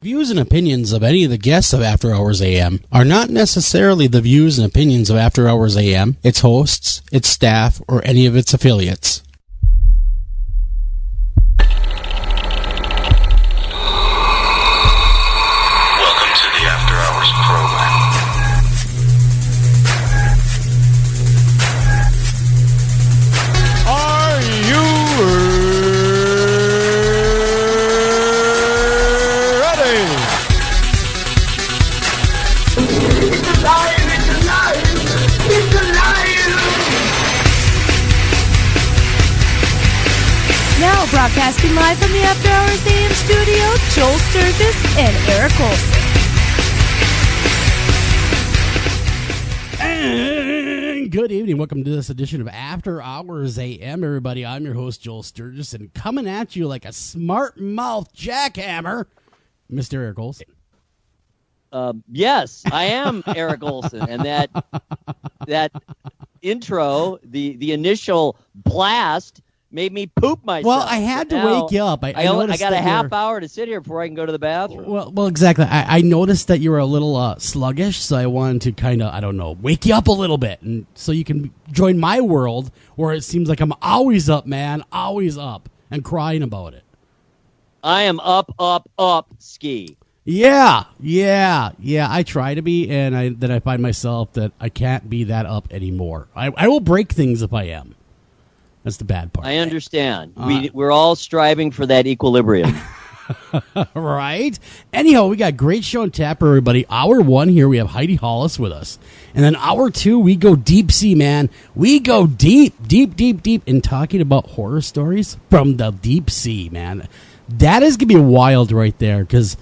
Views and opinions of any of the guests of After Hours AM are not necessarily the views and opinions of After Hours AM, its hosts, its staff, or any of its affiliates. Welcome to the After Hours program. Are you Now broadcasting live from the After Hours AM studio, Joel Sturgis and Eric Olsen. And good evening. Welcome to this edition of After Hours AM, everybody. I'm your host, Joel Sturgis, and coming at you like a smart-mouthed jackhammer, Mr. Eric Olsen. Yes, I am Eric Olsen, and that intro, the initial blast, made me poop myself. Well, I had to wake you up. I got a half hour to sit here before I can go to the bathroom. Well, exactly. I noticed that you were a little sluggish, so I wanted to kind of, wake you up a little bit, and so you can join my world where it seems like I'm always up, man, always up, and crying about it. I am up, ski. Yeah. I try to be, and then I find myself that I can't be that up anymore. I will break things if I am. That's the bad part. I understand. We're all striving for that equilibrium. Right? Anyhow, we got a great show on tap, everybody. Hour one here, we have Heidi Hollis with us. And then hour two, we go deep sea, man. We go deep in talking about horror stories from the deep sea, man. That is going to be wild right there, because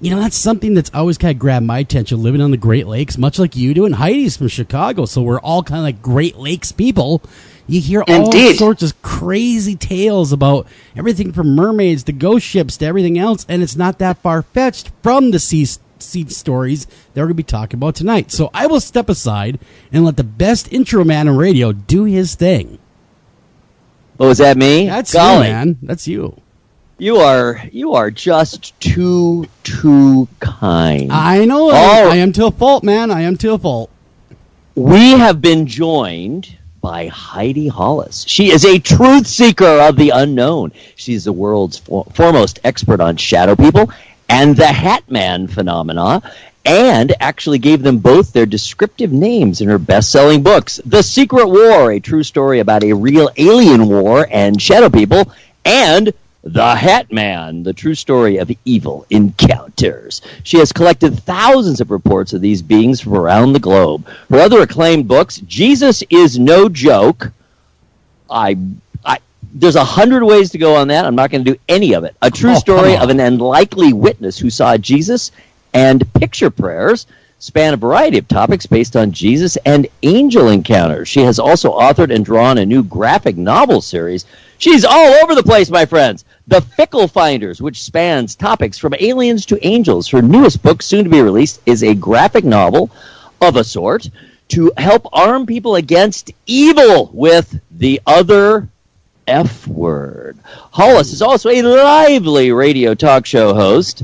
that's something that's always kind of grabbed my attention, living on the Great Lakes, much like you do. And Heidi's from Chicago, so we're all kind of like Great Lakes people. You hear all sorts of crazy tales about everything from mermaids to ghost ships to everything else, and it's not that far-fetched from the sea stories that we're going to be talking about tonight. So I will step aside and let the best intro man on radio do his thing. Oh, is that me? That's Golly. You, man. That's you. You are just too kind. I know. I am to a fault, man. I am to a fault. We have been joined by Heidi Hollis. She is a truth seeker of the unknown. She's the world's foremost expert on shadow people and the Hat Man phenomena, and actually gave them both their descriptive names in her best-selling books, The Secret War, a true story about a real alien war and shadow people, and The Hat Man, the true story of evil encounters. She has collected thousands of reports of these beings from around the globe. Her other acclaimed books, Jesus is No Joke. There's 100 ways to go on that. I'm not going to do any of it. A true story of an unlikely witness who saw Jesus, and Picture Prayers span a variety of topics based on Jesus and angel encounters. She has also authored and drawn a new graphic novel series. She's all over the place, my friends. The Fickle Finders, which spans topics from aliens to angels. Her newest book, soon to be released, is a graphic novel of a sort to help arm people against evil with the other F word. Hollis is also a lively radio talk show host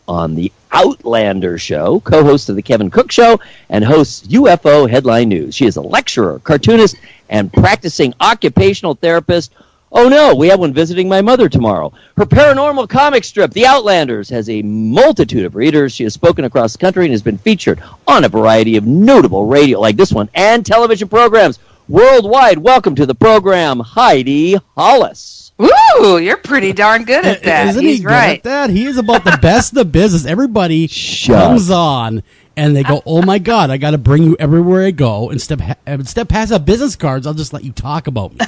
on the Outlander Show, co-host of the Kevin Cook Show, and hosts UFO Headline News. She is a lecturer, cartoonist, and practicing occupational therapist. Oh no, we have one visiting my mother tomorrow. Her paranormal comic strip, The Outlanders, has a multitude of readers. She has spoken across the country and has been featured on a variety of notable radio, like this one, and television programs worldwide. Welcome to the program, Heidi Hollis. Ooh, you're pretty darn good at that. Isn't he good at that? He is about the best of the business. Everybody comes on and they go, "Oh my God, I got to bring you everywhere I go." And step past the business cards, I'll just let you talk about me.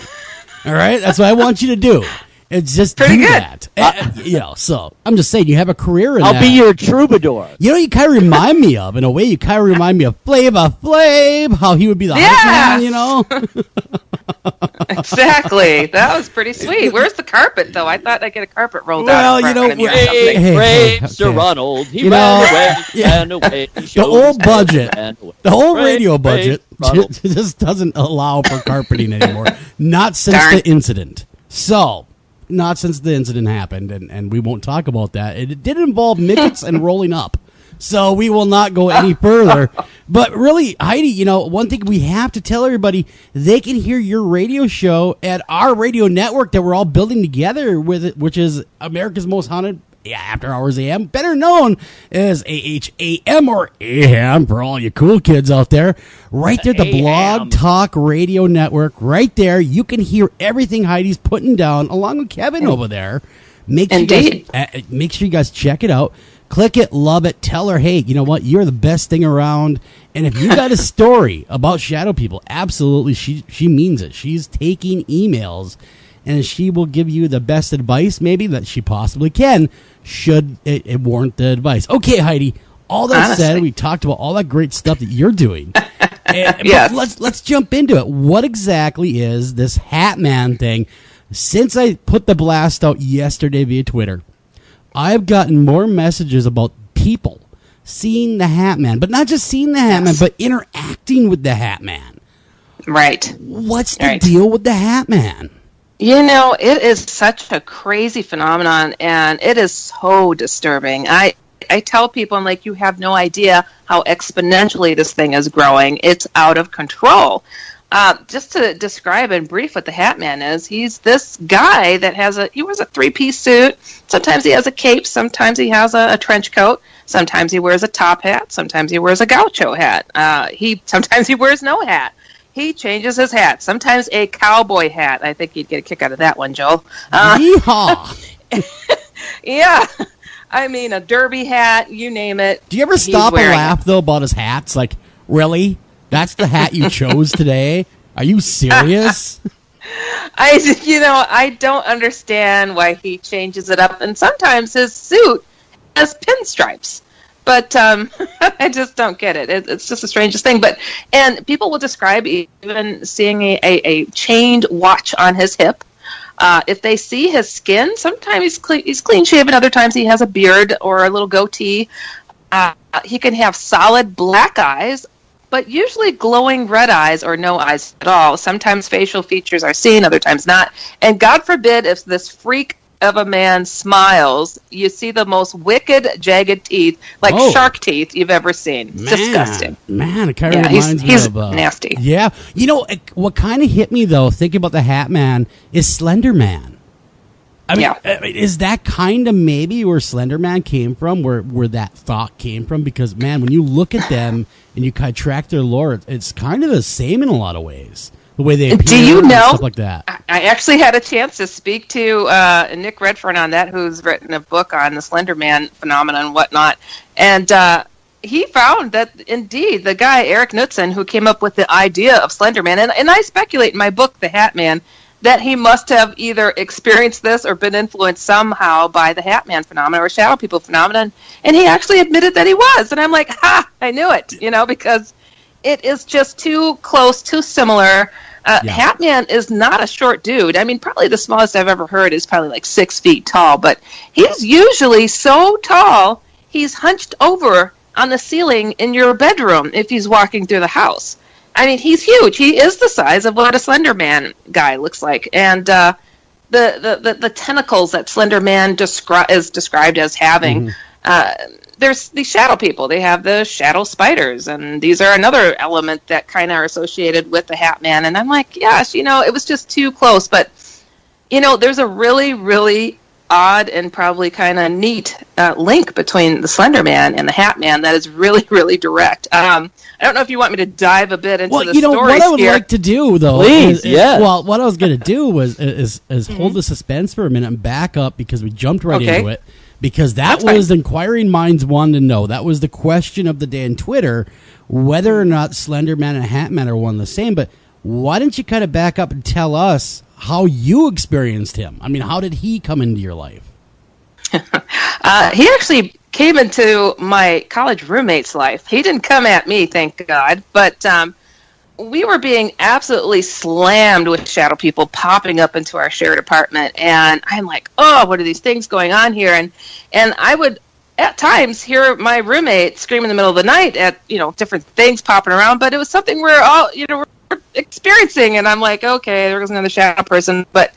All right, that's what I want you to do. It's just pretty do good. That. So I'm just saying, you have a career in that. I'll be your troubadour. You kind of remind me of, in a way, you kind of remind me of Flava Flav, how he would be the hype man, Exactly. That was pretty sweet. Where's the carpet, though? I thought I'd get a carpet rolled Well, out. Sir Ronald. He ran away. The old budget, the whole radio budget just doesn't allow for carpeting anymore. Not since the incident. So, not since the incident happened, and we won't talk about that. It did involve midgets and rolling up. So we will not go any further. But really, Heidi, one thing we have to tell everybody, they can hear your radio show at our radio network that we're all building together with it, which is America's Most Haunted After Hours AM, better known as AHAM or AM for all you cool kids out there. Right there, the Blog Talk Radio Network. Right there, you can hear everything Heidi's putting down, along with Kevin over there. Make sure you guys check it out. Click it, love it, tell her, hey, you know what, you're the best thing around. And if you got a story about shadow people, absolutely, she means it. She's taking emails, and she will give you the best advice, maybe, that she possibly can, should it warrant the advice. Okay, Heidi, all that said, we talked about all that great stuff that you're doing. Yes. Let's jump into it. What exactly is this Hat Man thing? Since I put the blast out yesterday via Twitter, I've gotten more messages about people seeing the Hat Man, but not just seeing the Hat Man, but interacting with the Hat Man. Right. What's the deal with the Hat Man? It is such a crazy phenomenon, and it is so disturbing. I tell people, I'm like, you have no idea how exponentially this thing is growing. It's out of control. Just to describe in brief what the Hat Man is, he's this guy that he wears a three-piece suit. Sometimes he has a cape. Sometimes he has a trench coat. Sometimes he wears a top hat. Sometimes he wears a gaucho hat. Sometimes he wears no hat. He changes his hat. Sometimes a cowboy hat. I think you'd get a kick out of that one, Joel. Yeehaw! Yeah. I mean, a derby hat, you name it. Do you ever stop and laugh, though, about his hats? Like, really? That's the hat you chose today? Are you serious? I don't understand why he changes it up. And sometimes his suit has pinstripes. But I just don't get it. It's just the strangest thing. And people will describe even seeing a chained watch on his hip. If they see his skin, sometimes he's clean shaven. Other times he has a beard or a little goatee. He can have solid black eyes, but usually glowing red eyes or no eyes at all. Sometimes facial features are seen, other times not. And God forbid if this freak of a man smiles, you see the most wicked, jagged teeth, like shark teeth you've ever seen. It's disgusting. Man, it kind of reminds me of... nasty. Yeah. What kind of hit me, though, thinking about the Hat Man, is Slender Man. I mean, is that kind of maybe where Slender Man came from, where that thought came from? Because, man, when you look at them and you kind of track their lore, it's kind of the same in a lot of ways. The way they appear and stuff like that. I actually had a chance to speak to Nick Redfern on that, who's written a book on the Slender Man phenomenon and whatnot. And he found that, indeed, the guy, Eric Knudsen, who came up with the idea of Slender Man, and I speculate in my book, The Hat Man, that he must have either experienced this or been influenced somehow by the Hat Man phenomenon or shadow people phenomenon, and he actually admitted that he was. And I'm like, I knew it, because it is just too close, too similar. Hat Man is not a short dude. I mean, probably the smallest I've ever heard is probably like 6 feet tall, but he's usually so tall, he's hunched over on the ceiling in your bedroom if he's walking through the house. I mean, he's huge. He is the size of what a Slender Man guy looks like. And the tentacles that Slender Man is described as having, there's the shadow people. They have the shadow spiders. And these are another element that kind of are associated with the Hat Man. And I'm like, yes, it was just too close. But, there's a really, really odd and probably kind of neat link between the Slender Man and the Hat Man that is really, really direct. I don't know if you want me to dive a bit into the stories what I would like to do, though, please, well, what I was going to do was hold the suspense for a minute and back up because we jumped right into it. Because that was inquiring minds wanted to know. That was the question of the day on Twitter, whether or not Slender Man and Hat Man are one and the same. But why don't you kind of back up and tell us how you experienced him? I mean, how did he come into your life? He actually came into my college roommate's life. He didn't come at me, thank God, but we were being absolutely slammed with shadow people popping up into our shared apartment, and I'm like, oh, what are these things going on here? And I would at times hear my roommate scream in the middle of the night at different things popping around, but it was something we're all we're experiencing, and I'm like, okay, there goes another shadow person. But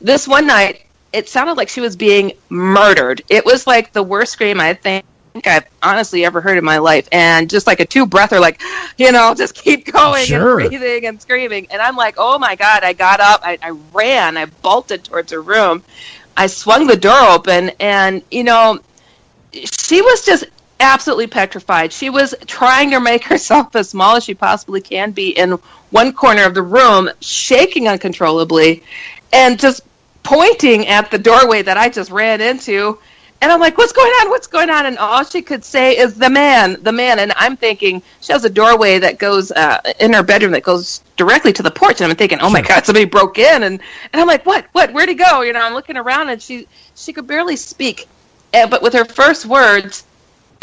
this one night, it sounded like she was being murdered. It was like the worst scream I think I've honestly ever heard in my life. And just like a two-breather, like, just keep going and breathing and screaming. And I'm like, oh my God, I got up, I ran, I bolted towards her room. I swung the door open, and, she was just absolutely petrified. She was trying to make herself as small as she possibly can be in one corner of the room, shaking uncontrollably, and just pointing at the doorway that I just ran into. And I'm like, what's going on? What's going on? And all she could say is the man. And I'm thinking, she has a doorway that goes in her bedroom that goes directly to the porch. And I'm thinking, oh my God, somebody broke in. And I'm like, what? Where'd he go? I'm looking around, and she could barely speak. But with her first words,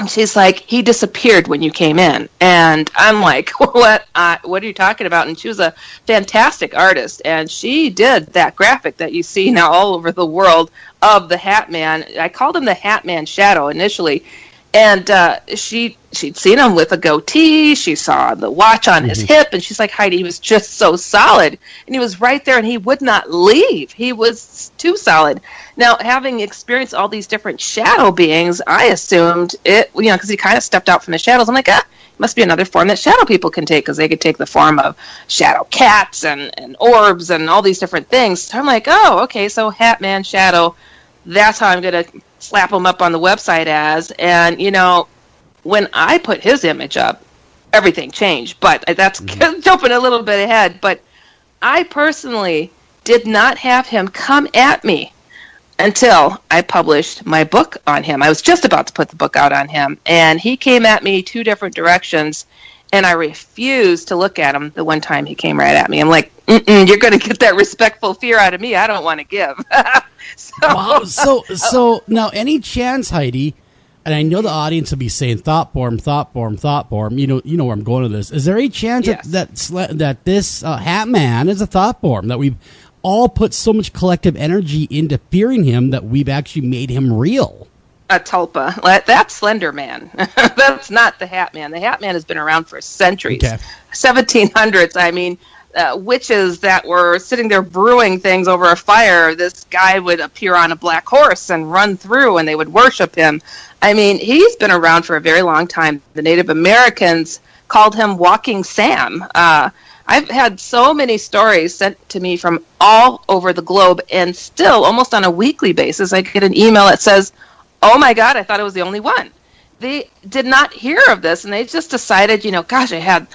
she's like, he disappeared when you came in. And I'm like, what are you talking about? And she was a fantastic artist, and she did that graphic that you see now all over the world of the Hat Man. I called him the Hat Man Shadow initially, and she'd seen him with a goatee. She saw the watch on his hip, and she's like, Heidi, he was just so solid, and he was right there, and he would not leave. He was too solid. Now, having experienced all these different shadow beings, I assumed it, because he kind of stepped out from the shadows. I'm like, it must be another form that shadow people can take, because they could take the form of shadow cats and orbs and all these different things. So I'm like, oh, okay, so Hat Man Shadow, that's how I'm going to slap him up on the website as. And, when I put his image up, everything changed. But that's jumping a little bit ahead. But I personally did not have him come at me until I published my book on him. I was just about to put the book out on him, and he came at me two different directions, and I refused to look at him the one time he came right at me. I'm like, you're going to get that respectful fear out of me I don't want to give. So now, any chance, Heidi, and I know the audience will be saying thought form. You know where I'm going with this. Is there any chance that this Hat Man is a thought form, that we've all put so much collective energy into fearing him that we've actually made him real? A tulpa. That's Slender Man. That's not the Hat Man. The Hat Man has been around for centuries. Okay. 1700s. I mean, witches that were sitting there brewing things over a fire, this guy would appear on a black horse and run through, and they would worship him. I mean, he's been around for a very long time. The Native Americans called him Walking Sam. I've had so many stories sent to me from all over the globe, and still, almost on a weekly basis, I get an email that says, oh my God, I thought it was the only one. They did not hear of this, and they just decided, gosh, I had,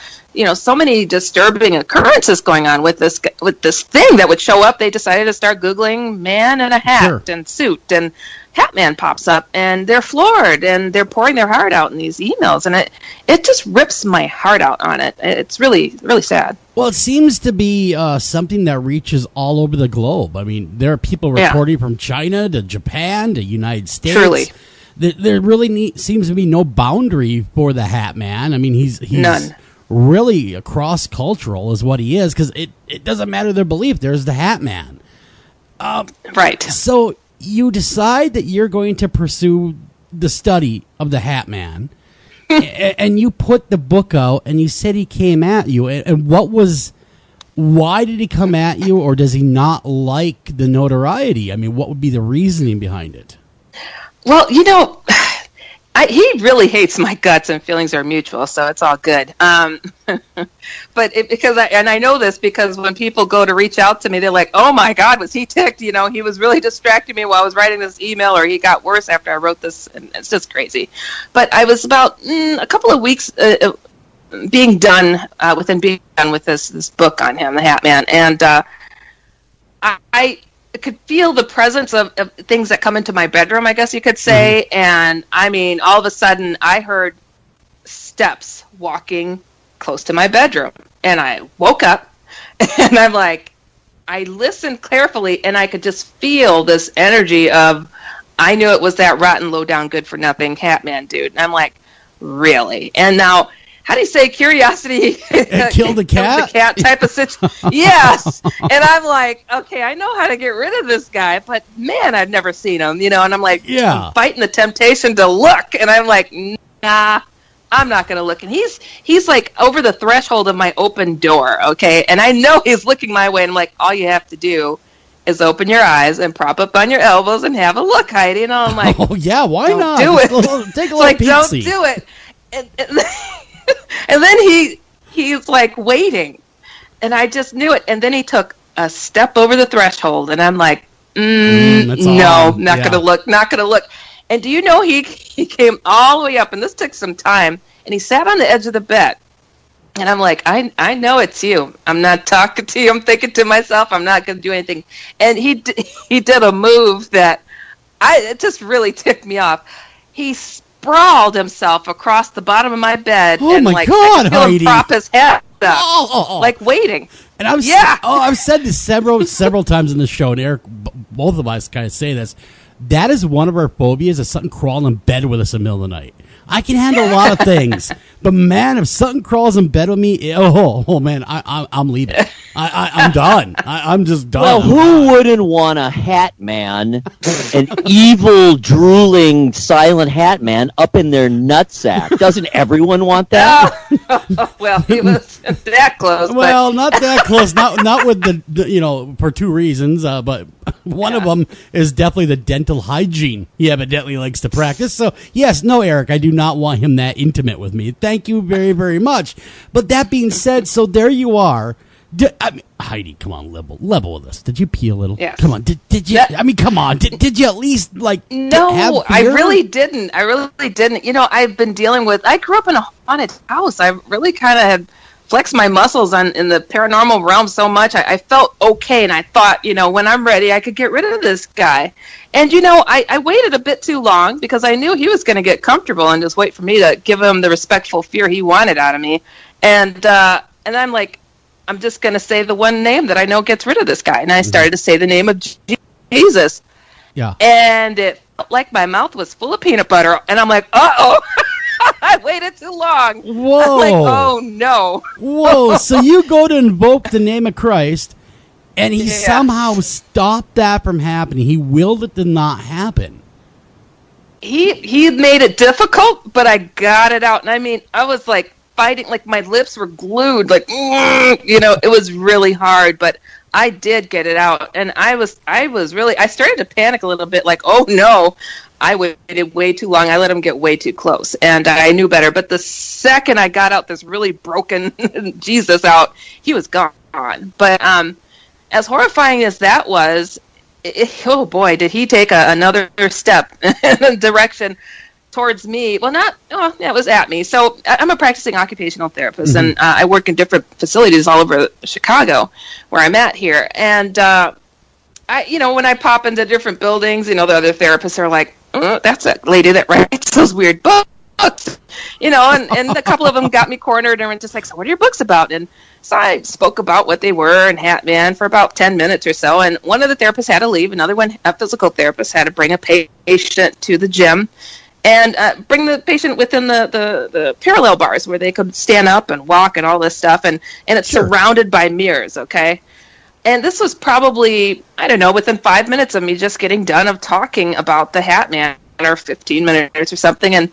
so many disturbing occurrences going on with this thing that would show up. They decided to start Googling man in a hat and suit, and Hat Man pops up, and they're floored, and they're pouring their heart out in these emails, and it just rips my heart out on it. It's really, really sad. Well, it seems to be something that reaches all over the globe. I mean, there are people reporting from China to Japan to United States. Truly. There really seems to be no boundary for the Hat Man. I mean, he's none. Really cross-cultural is what he is, because it doesn't matter their belief. There's the Hat Man. Right. So you decide that you're going to pursue the study of the Hat Man, and you put the book out, and you said he came at you. And why did he come at you, or does he not like the notoriety? I mean, what would be the reasoning behind it? Well, he really hates my guts, and feelings are mutual, so it's all good. But I know this because when people go to reach out to me, they're like, oh my God, was he ticked? He was really distracting me while I was writing this email, or he got worse after I wrote this, and it's just crazy. But I was about a couple of weeks being done with this book on him, the Hat Man, and I could feel the presence of things that come into my bedroom, I guess you could say. And I mean, all of a sudden I heard steps walking close to my bedroom, and I woke up, and I'm like, I listened carefully, and I could just feel this energy of, I knew it was that rotten, low down, good for nothing Hat Man dude. And I'm like, really? And now, how do you say, curiosity killed the cat? The cat type of situation. Yes. And I'm like, okay, I know how to get rid of this guy, but man, I've never seen him, and I'm like, I'm fighting the temptation to look, and I'm like, nah, I'm not going to look. And he's like over the threshold of my open door, okay? And I know he's looking my way, and I'm like, all you have to do is open your eyes and prop up on your elbows and have a look, Heidi. And I'm like, oh yeah, why don't not? do it. Take a little like, peek-see. don't do it. And then he's like waiting, and I just knew it. And then he took a step over the threshold, and I'm like, no, not gonna look. And do you know he came all the way up, and this took some time, and he sat on the edge of the bed. And I'm like, I know it's you. I'm not talking to you. I'm thinking to myself, I'm not going to do anything. And he did a move that it just really ticked me off. He sprawled himself across the bottom of my bed. Oh, and my like, God, I could feel him Heidi. prop his head up, like waiting. And I've said this several times in the show, and Eric, both of us kind of say this. That is one of our phobias, is something crawling in bed with us in the middle of the night. I can handle a lot of things, but man, if something crawls in bed with me, oh man, I'm leaving. I'm done. I'm just done. Well, who wouldn't want a hat man, an evil, drooling, silent hat man up in their nutsack? Doesn't everyone want that? Well, he was that close. Well, not that close. Not with the for two reasons. But one of them is definitely the dental hygiene he evidently likes to practice. So yes, no, Eric, I do not want him that intimate with me. Thank you very, very much. But that being said, so there you are. Heidi, come on, level with us. Did you pee a little? Yes. Come on. Did you? Come on. Did you at least No, have I fear? really didn't. I've been dealing with. I grew up in a haunted house. I really kind of had flexed my muscles in the paranormal realm so much. I felt okay, and I thought, when I'm ready, I could get rid of this guy. And I waited a bit too long because I knew he was going to get comfortable and just wait for me to give him the respectful fear he wanted out of me. And I'm like, I'm just going to say the one name that I know gets rid of this guy. And I started to say the name of Jesus. Yeah. And it felt like my mouth was full of peanut butter. And I'm like, uh-oh. I waited too long. Whoa. I'm like, oh, no. Whoa. So you go to invoke the name of Christ, and he somehow stopped that from happening. He willed it to not happen. He made it difficult, but I got it out. And I mean, I was like fighting, like my lips were glued, like, it was really hard, but I did get it out. And I started to panic a little bit, like, oh no, I waited way too long. I let him get way too close, and I knew better. But the second I got out this really broken Jesus out, he was gone. But as horrifying as that was, oh boy, did he take another step in a direction towards me. Well, it was at me. So I'm a practicing occupational therapist, and I work in different facilities all over Chicago, where I'm at here. And when I pop into different buildings, the other therapists are like, that's a lady that writes those weird books, and a couple of them got me cornered and were just like, so what are your books about? And so I spoke about what they were and Hat Man for about 10 minutes or so. And one of the therapists had to leave. Another one, a physical therapist, had to bring a patient to the gym and bring the patient within the parallel bars where they could stand up and walk and all this stuff. And it's surrounded by mirrors, okay? And this was probably, I don't know, within 5 minutes of me just getting done of talking about the Hat Man, or 15 minutes or something. And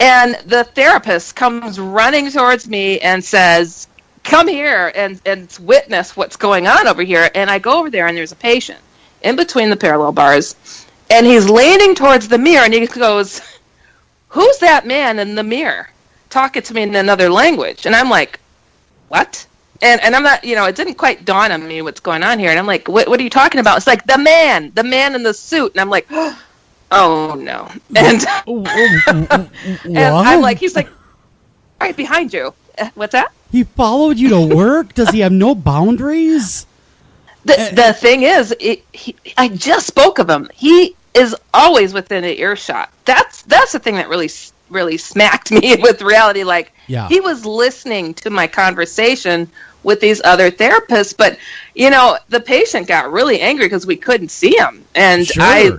the therapist comes running towards me and says, come here and witness what's going on over here. And I go over there, and there's a patient in between the parallel bars. And he's leaning towards the mirror, and he goes, who's that man in the mirror talking to me in another language? And I'm like, what? And I'm not, it didn't quite dawn on me what's going on here. And I'm like, what are you talking about? It's like, the man in the suit. And I'm like, oh, no. And, and I'm like, he's like, right behind you. What's that? He followed you to work? Does he have no boundaries? The thing is, I just spoke of him. He is always within an earshot. That's the thing that really smacked me with reality. Like, he was listening to my conversation with these other therapists, but the patient got really angry because we couldn't see him. And I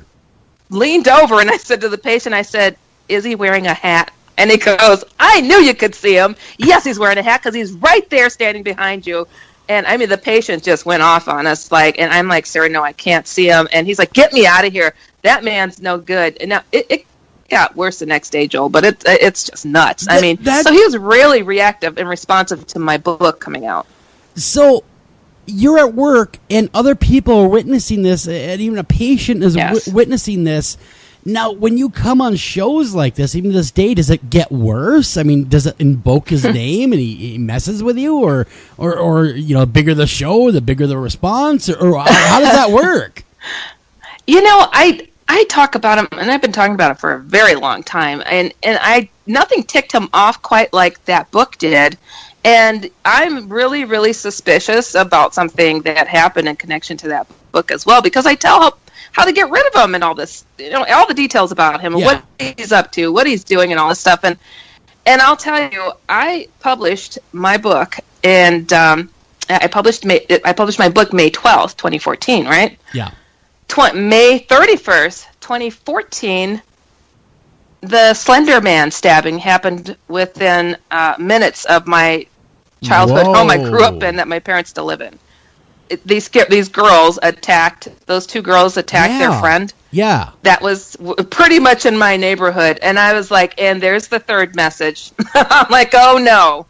leaned over and I said to the patient, I said, is he wearing a hat? And he goes, I knew you could see him. Yes, he's wearing a hat because he's right there standing behind you. And I mean, the patient just went off on us, and I'm like, sir, no, I can't see him. And he's like, get me out of here. That man's no good. And now it got worse the next day, Joel, but it's just nuts. I mean, so he was really reactive and responsive to my book coming out. So you're at work and other people are witnessing this, and even a patient is witnessing this. Now, when you come on shows like this, even to this day, does it get worse? I mean, does it invoke his name and he messes with you, or the bigger the show, the bigger the response, or how does that work? I talk about him, and I've been talking about it for a very long time, and nothing ticked him off quite like that book did. And I'm really, really suspicious about something that happened in connection to that book as well, because I tell how to get rid of him and all this, all the details about him and what he's up to, what he's doing, and all this stuff. And I'll tell you, I published my book, and I published my book May 12th, 2014, right? Yeah. May 31st, 2014. The Slender Man stabbing happened within minutes of my childhood home I grew up in that my parents still live in. These girls attacked, those two girls attacked their friend. Yeah. That was pretty much in my neighborhood. And I was like, and there's the third message. I'm like, oh no.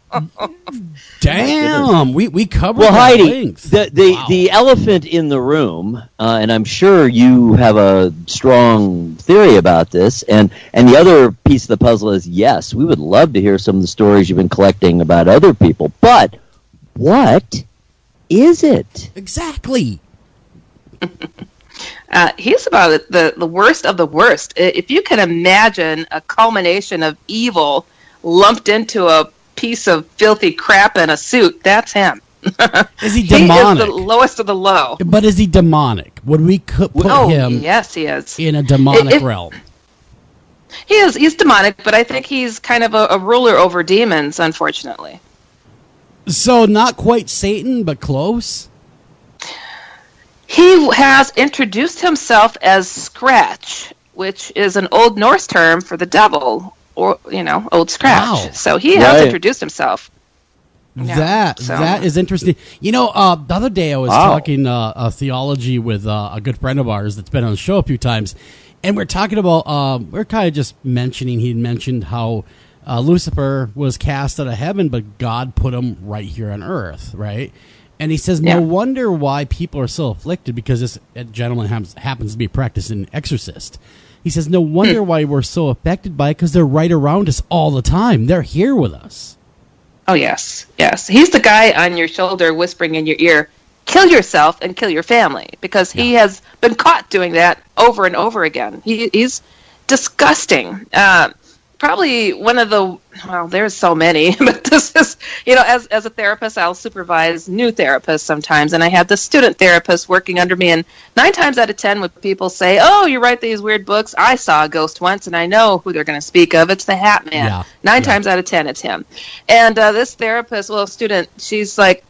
Damn. We covered Well, Heidi, things. the elephant in the room, and I'm sure you have a strong theory about this, and the other piece of the puzzle is, yes, we would love to hear some of the stories you've been collecting about other people, but what is it? Exactly. He's about the worst of the worst. If you can imagine a culmination of evil lumped into a piece of filthy crap in a suit, that's him. Is he demonic? He is the lowest of the low. But is he demonic? Would we put him yes, he is. in a demonic realm? He is. He's demonic, but I think he's kind of a ruler over demons, unfortunately. So not quite Satan, but close? He has introduced himself as Scratch, which is an Old Norse term for the devil, or, Old Scratch. Wow. So he has introduced himself. That is interesting. The other day I was talking theology with a good friend of ours that's been on the show a few times, and we're talking about, we're kind of just mentioning, he mentioned how Lucifer was cast out of heaven, but God put him right here on earth, right? And he says, no wonder why people are so afflicted, because this gentleman happens to be a practicing exorcist. He says, no wonder why we're so affected by it, because they're right around us all the time. They're here with us. Oh, yes, yes. He's the guy on your shoulder whispering in your ear, kill yourself and kill your family, because he has been caught doing that over and over again. He's disgusting. Probably one of the, there's so many, but this is, as a therapist, I'll supervise new therapists sometimes, and I have the student therapist working under me, and 9 times out of 10 when people say, oh, you write these weird books, I saw a ghost once, and I know who they're going to speak of, it's the Hat Man. Yeah. 9 times out of 10 it's him. And this therapist, student, she's like,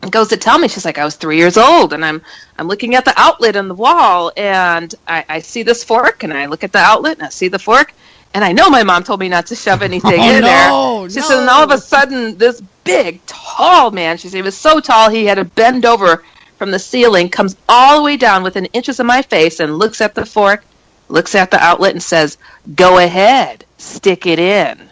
goes to tell me, she's like, I was 3 years old, and I'm looking at the outlet on the wall, and I see this fork, and I look at the outlet, and I see the fork, and I know my mom told me not to shove anything in there. She said, and all of a sudden, this big, tall man, she said, he was so tall, he had to bend over from the ceiling, comes all the way down within inches of my face, and looks at the fork, looks at the outlet, and says, go ahead, stick it in.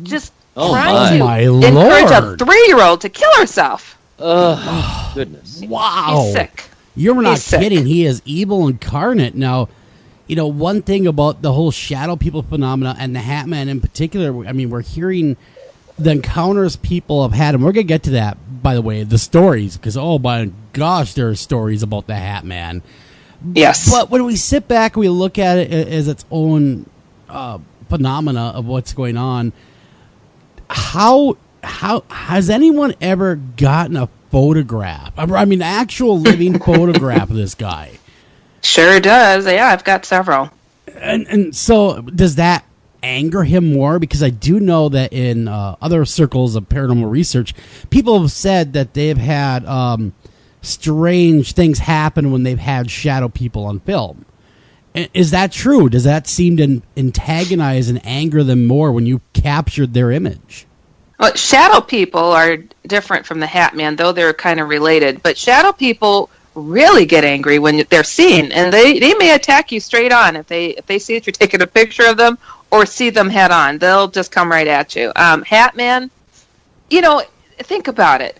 Just trying to encourage a 3-year-old to kill herself. Goodness. Wow. He's sick. You're not He's kidding. sick. He is evil incarnate. Now, one thing about the whole shadow people phenomena and the Hat Man in particular, I mean, we're hearing the encounters people have had, and we're going to get to that, by the way, the stories, because, oh my gosh, there are stories about the Hat Man. Yes. But when we sit back and we look at it as its own phenomena of what's going on, how has anyone ever gotten a photograph? I mean, actual living photograph of this guy? Sure does. Yeah, I've got several. And so does that anger him more? Because I do know that in other circles of paranormal research, people have said that they've had strange things happen when they've had shadow people on film. Is that true? Does that seem to antagonize and anger them more when you captured their image? Well, shadow people are different from the Hat Man, though they're kind of related. But shadow people really get angry when they're seen, and they may attack you straight on if they see that you're taking a picture of them or see them head on. They'll just come right at you. Hat Man, think about it.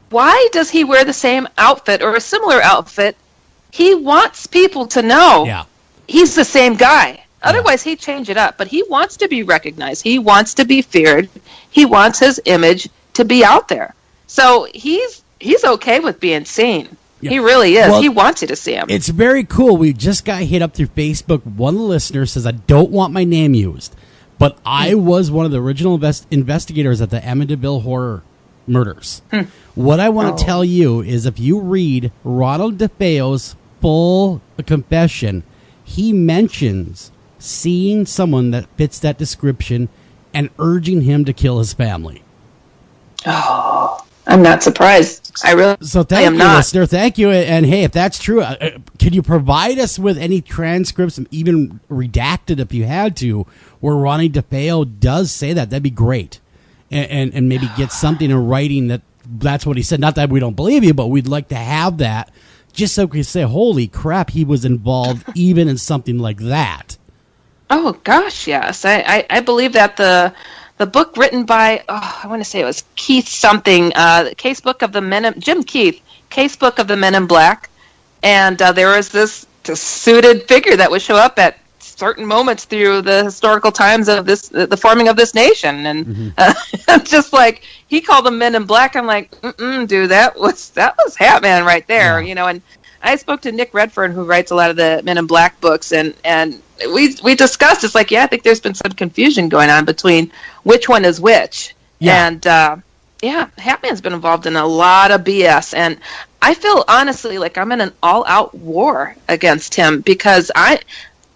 why does he wear the same outfit or a similar outfit? He wants people to know he's the same guy. Otherwise, he'd change it up. But he wants to be recognized. He wants to be feared. He wants his image to be out there. So he's okay with being seen. Yeah. He really is. Well, he wants you to see him. It's very cool. We just got hit up through Facebook. One listener says, I don't want my name used, but I was one of the original investigators at the Amityville horror murders. What I want to tell you is if you read Ronald DeFeo's full confession, he mentions seeing someone that fits that description and urging him to kill his family. Oh, I'm not surprised. So thank you, listener. Thank you. And hey, if that's true, could you provide us with any transcripts, even redacted if you had to, where Ronnie DeFeo does say that? That'd be great. And maybe get something in writing that's what he said. Not that we don't believe you, but we'd like to have that just so we can say, holy crap, he was involved even in something like that. Oh, gosh, yes. I believe that the book written by, I want to say it was Keith something, Case Book of the Men in, Jim Keith, Case Book of the Men in Black. And there was this suited figure that would show up at certain moments through the historical times of the forming of this nation. And just like, he called them Men in Black. I'm like, dude, that was Hatman right there, you know. And I spoke to Nick Redfern, who writes a lot of the Men in Black books, and we discussed, it's like, I think there's been some confusion going on between which one is which. And Hatman's been involved in a lot of BS, and I feel honestly like I'm in an all-out war against him, because I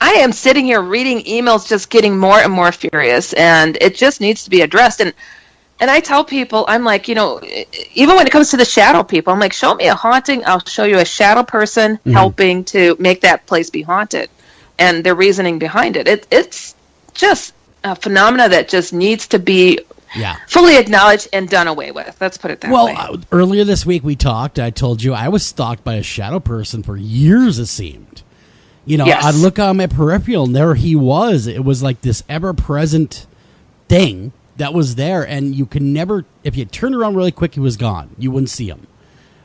am sitting here reading emails just getting more and more furious, and it just needs to be addressed. And I tell people, I'm like, you know, even when it comes to the shadow people, I'm like, show me a haunting, I'll show you a shadow person helping to make that place be haunted, and their reasoning behind it. It's just a phenomena that just needs to be fully acknowledged and done away with. Let's put it that way. Well, earlier this week we talked, I told you I was stalked by a shadow person for years, it seemed. You know, I'd look on my peripheral, and there he was. It was like this ever-present thing that was there, and you could never, if you turned around really quick, he was gone. You wouldn't see him.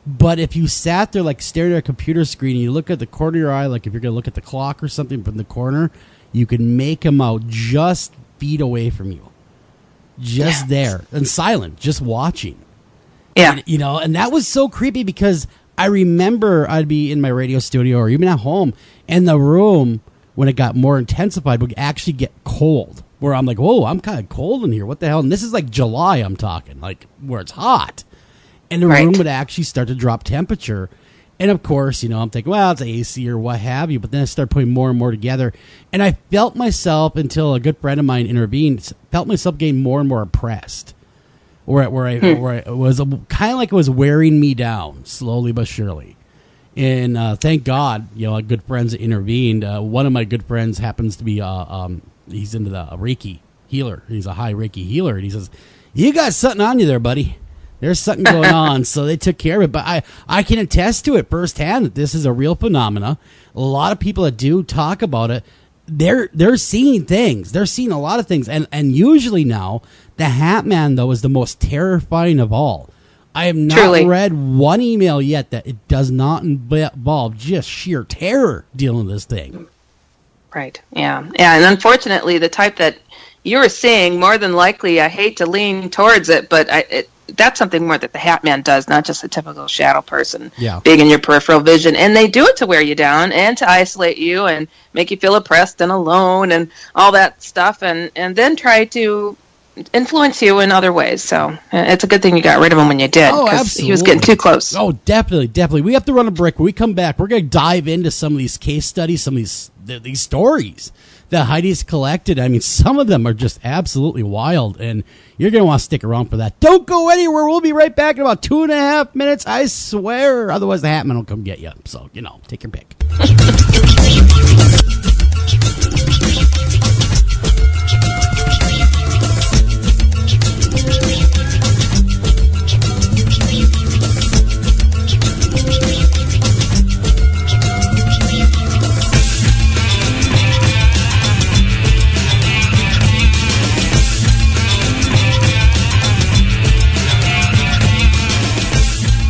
But if you sat there, like, staring at a computer screen, and you look at the corner of your eye, like if you're going to look at the clock or something from the corner, you could make him out just feet away from you. Just there. And silent, just watching. And, you know, and that was so creepy, because I remember I'd be in my radio studio or even at home, and the room, when it got more intensified, would actually get cold. Where I'm like, whoa, I'm kind of cold in here. What the hell? And this is like July, I'm talking, like where it's hot. And the room would actually start to drop temperature. And of course, you know, I'm thinking, well, it's AC or what have you. But then I started putting more and more together. And I felt myself, until a good friend of mine intervened, felt myself getting more and more oppressed. Where it was kind of like it was wearing me down, slowly but surely. And thank God, you know, good friends intervened. One of my good friends happens to be, he's into the Reiki healer. He's a high Reiki healer. And he says, you got something on you there, buddy. There's something going on. So they took care of it. But I can attest to it firsthand that this is a real phenomena. A lot of people that do talk about it, they're seeing things. They're seeing a lot of things. And usually now, the Hat Man, though, is the most terrifying of all. I have not read one email yet that it does not involve just sheer terror dealing with this thing. Right. Yeah. And unfortunately, the type that you're seeing, more than likely, I hate to lean towards it, but that's something more that the Hat Man does, not just a typical shadow person being in your peripheral vision. And they do it to wear you down and to isolate you and make you feel oppressed and alone and all that stuff, and then try to influence you in other ways. So it's a good thing you got rid of him when you did, because he was getting too close. Oh, definitely. We have to run a break. When we come back, we're going to dive into some of these case studies, some of these stories that Heidi's collected. I mean, some of them are just absolutely wild, and you're going to want to stick around for that. Don't go anywhere. We'll be right back in about 2.5 minutes, I swear. Otherwise, the Hatman will come get you. So, you know, take your pick.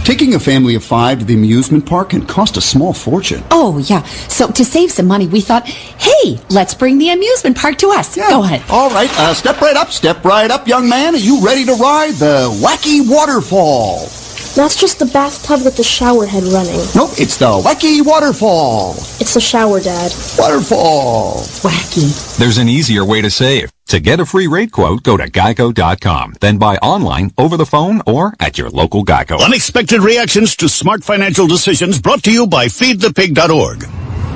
Taking a family of 5 to the amusement park can cost a small fortune. Oh, yeah. So to save some money, we thought, hey, let's bring the amusement park to us. Yeah. Go ahead. All right, step right up, young man. Are you ready to ride the wacky waterfall? That's just the bathtub with the shower head running. Nope, it's the wacky waterfall. It's the shower, Dad. Waterfall. Wacky. There's an easier way to save. To get a free rate quote, go to geico.com. Then buy online, over the phone, or at your local Geico. Unexpected reactions to smart financial decisions brought to you by feedthepig.org.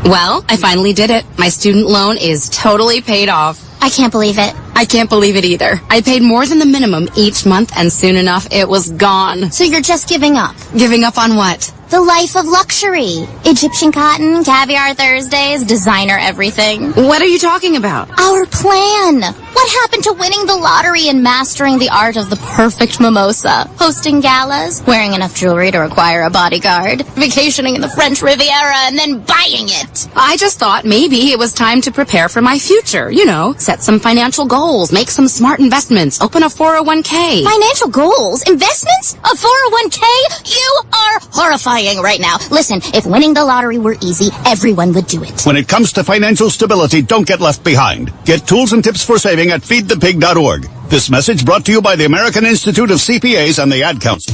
Well, I finally did it. My student loan is totally paid off. I can't believe it. I can't believe it either. I paid more than the minimum each month, and soon enough, it was gone. So you're just giving up? Giving up on what? The life of luxury. Egyptian cotton, caviar Thursdays, designer everything. What are you talking about? Our plan. What happened to winning the lottery and mastering the art of the perfect mimosa? Hosting galas, wearing enough jewelry to require a bodyguard, vacationing in the French Riviera, and then buying it. I just thought maybe it was time to prepare for my future. You know, set some financial goals, make some smart investments, open a 401k. Financial goals? Investments? A 401k? You are horrifying right now. Listen, if winning the lottery were easy, everyone would do it. When it comes to financial stability, don't get left behind. Get tools and tips for saving at feedthepig.org. This message brought to you by the American Institute of CPAs and the Ad Council.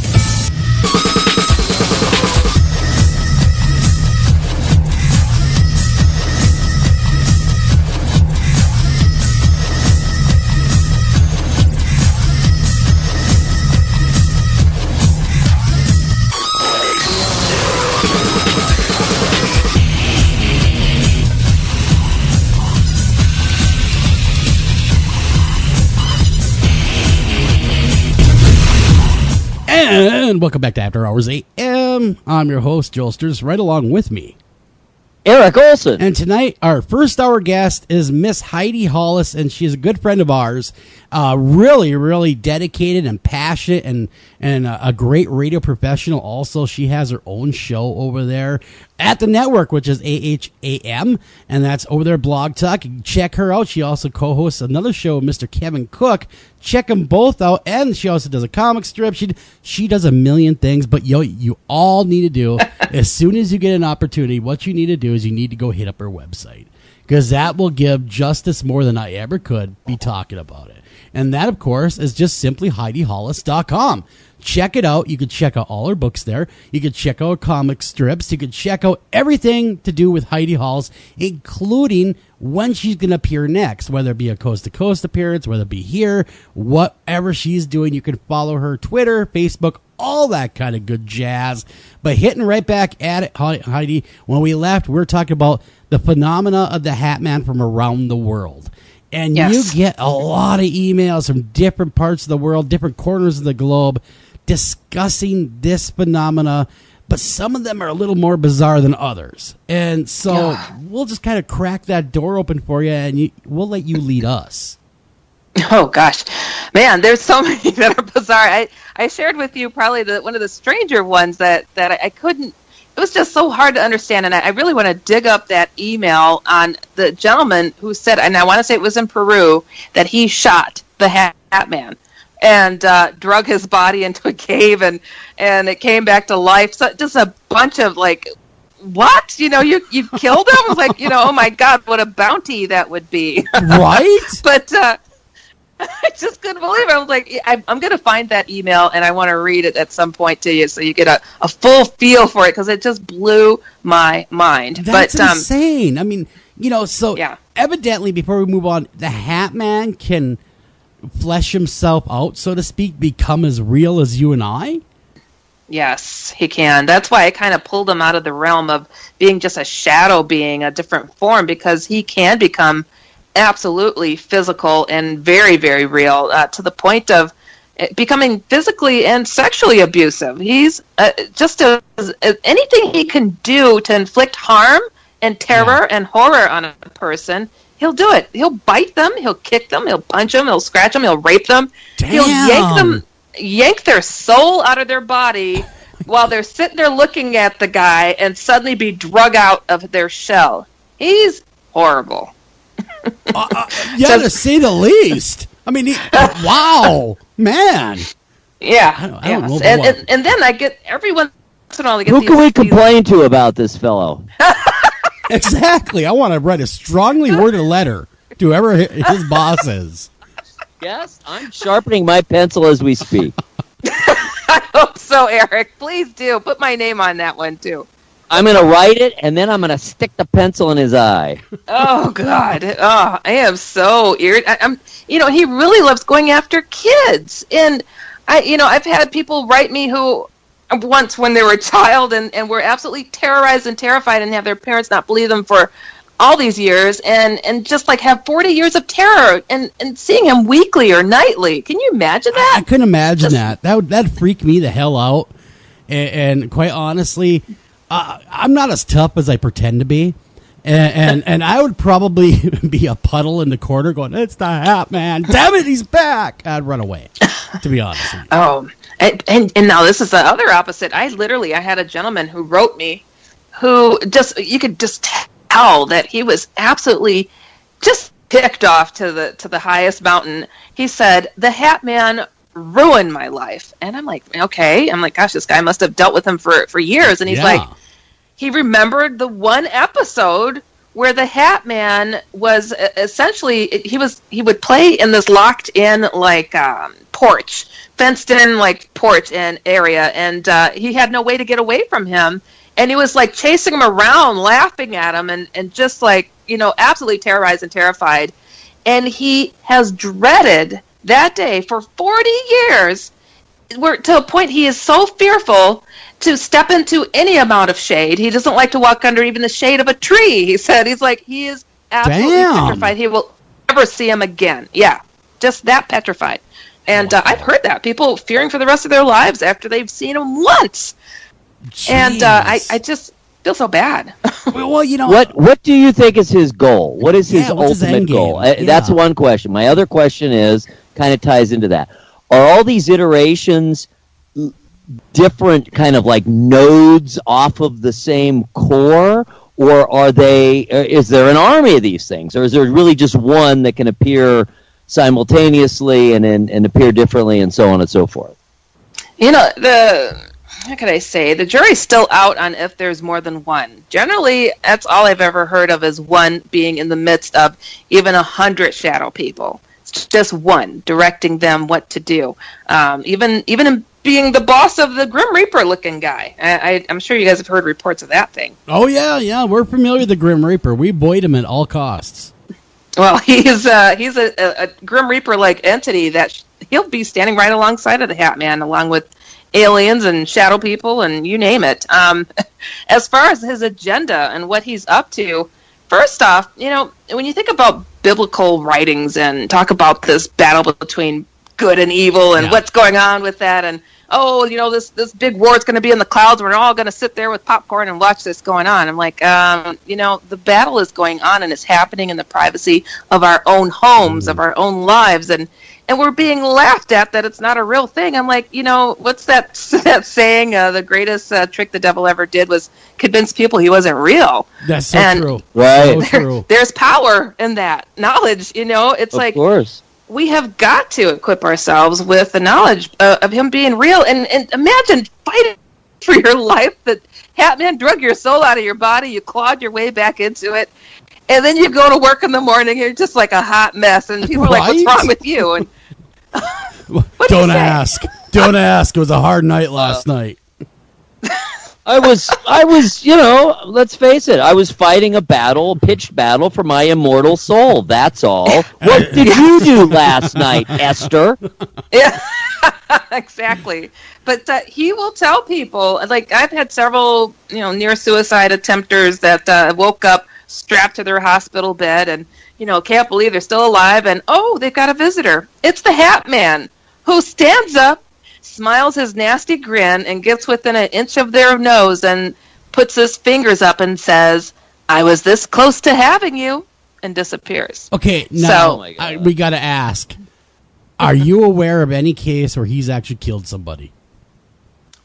And welcome back to After Hours AM. I'm your host, Joel Sturgis, right along with me, Eric Olsen. And tonight, our first hour guest is Miss Heidi Hollis, and she's a good friend of ours. Really, really dedicated and passionate, and a great radio professional. Also, she has her own show over there at the network, which is AHAM, and that's over there, Blog Talk. You can check her out. She also co-hosts another show with Mr. Kevin Cook. Check them both out, and she also does a comic strip. She does a million things, but you all need to do, as soon as you get an opportunity, what you need to do is you need to go hit up her website, because that will give justice more than I ever could be talking about it. And that, of course, is just simply HeidiHollis.com. Check it out. You can check out all her books there. You can check out her comic strips. You can check out everything to do with Heidi Hollis, including when she's going to appear next, whether it be a coast-to-coast appearance, whether it be here, whatever she's doing. You can follow her Twitter, Facebook, all that kind of good jazz. But hitting right back at it, Heidi, when we left, we were talking about the phenomena of the Hat Man from around the world. And yes, you get a lot of emails from different parts of the world, different corners of the globe, discussing this phenomena, but some of them are a little more bizarre than others. And so we'll just kind of crack that door open for you, and we'll let you lead us. Oh, gosh. Man, there's so many that are bizarre. I shared with you probably one of the stranger ones that I couldn't. It was just so hard to understand, and I really want to dig up that email on the gentleman who said, and I want to say it was in Peru, that he shot the Hat Man and drug his body into a cave, and it came back to life. So just a bunch of like, what? You killed him? I was like, oh my God, what a bounty that would be. Right? But I just couldn't believe it. I was like, I'm going to find that email, and I want to read it at some point to you so you get a full feel for it, because it just blew my mind. That's insane. I mean, evidently, before we move on, the Hat Man can flesh himself out, so to speak, become as real as you and I? Yes, he can. That's why I kind of pulled him out of the realm of being just a shadow being, a different form, because he can become absolutely physical and very, very real, to the point of becoming physically and sexually abusive. He's just anything he can do to inflict harm and terror and horror on a person, he'll do it. He'll bite them, he'll kick them, he'll punch them, he'll scratch them, he'll rape them. Damn. He'll yank their soul out of their body while they're sitting there looking at the guy and suddenly be drug out of their shell. He's horrible. To say the least. I mean, wow, man. Yeah. I don't know and then I get every once in a while. Who can we complain to about this fellow? Exactly. I want to write a strongly worded letter to whoever his boss is. Yes, I'm sharpening my pencil as we speak. I hope so, Eric. Please do. Put my name on that one, too. I'm going to write it, and then I'm going to stick the pencil in his eye. Oh, God. Oh, I am so irritated. He really loves going after kids. And, I've had people write me who once when they were a child and were absolutely terrorized and terrified and have their parents not believe them for all these years and just like have 40 years of terror and seeing him weekly or nightly. Can you imagine that? I couldn't imagine that. That'd freak me the hell out. And quite honestly, I'm not as tough as I pretend to be. And I would probably be a puddle in the corner going, "It's the Hat Man. Damn it, he's back." I'd run away, to be honest with you. Oh, and now this is the other opposite. I had a gentleman who wrote me who you could just tell that he was absolutely just ticked off to the highest mountain. He said, "The Hat Man ruined my life." And I'm like, okay. I'm like, gosh, this guy must have dealt with him for years. And he's like, he remembered the one episode where the Hat Man was essentially, he would play in this locked in like porch, fenced in like porch and area, and he had no way to get away from him. And he was like chasing him around, laughing at him, and just like, absolutely terrorized and terrified. And he has dreaded that day for 40 years, to a point he is so fearful to step into any amount of shade. He doesn't like to walk under even the shade of a tree, he said. He is absolutely petrified he will never see him again. Yeah, just that petrified. And I've heard that. People fearing for the rest of their lives after they've seen him once. Jeez. And I just feel so bad. Well, what do you think is his goal? What is his ultimate goal? That's one question. My other question is kind of ties into that. Are all these iterations different kind of like nodes off of the same core, or are they? Is there an army of these things, or is there really just one that can appear simultaneously and appear differently, and so on and so forth? How could I say? The jury's still out on if there's more than one. Generally, that's all I've ever heard of is one being in the midst of even 100 shadow people. It's just one directing them what to do. Even in being the boss of the Grim Reaper looking guy. I'm sure you guys have heard reports of that thing. Oh yeah, we're familiar with the Grim Reaper. We avoid him at all costs. Well, he's a Grim Reaper like entity that he'll be standing right alongside of the Hat Man, along with aliens and shadow people and you name it. As far as his agenda and what he's up to, first off, when you think about biblical writings and talk about this battle between good and evil and what's going on with that, and this big war is going to be in the clouds, we're all going to sit there with popcorn and watch this going on. I'm like, the battle is going on and it's happening in the privacy of our own homes, of our own lives, and we're being laughed at that it's not a real thing. I'm like, what's that saying? The greatest trick the devil ever did was convince people he wasn't real. That's so true. Right. So true. There's power in that knowledge. It's of like, course. We have got to equip ourselves with the knowledge of him being real. And imagine fighting for your life. That Hat Man drug your soul out of your body. You clawed your way back into it. And then you go to work in the morning, you're just like a hot mess. And people are like, what's wrong with you? And Don't ask. Don't ask. It was a hard night last night. I was, let's face it, I was fighting a pitched battle for my immortal soul. That's all. What did you do last night, Esther? Yeah, exactly. But he will tell people, like I've had several, near suicide attempters that woke up strapped to their hospital bed and, can't believe they're still alive. And, they've got a visitor. It's the Hat Man, who stands up, smiles his nasty grin, and gets within an inch of their nose and puts his fingers up and says, "I was this close to having you," and disappears. Okay, now we got to ask, are you aware of any case where he's actually killed somebody?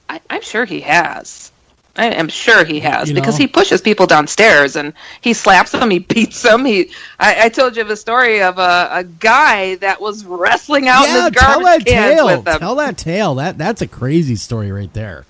I'm sure he has. I am sure he has, because he pushes people downstairs and he slaps them, he beats them. I told you the story of a guy that was wrestling out in his garbage cans with them. Tell that tale. That's a crazy story right there.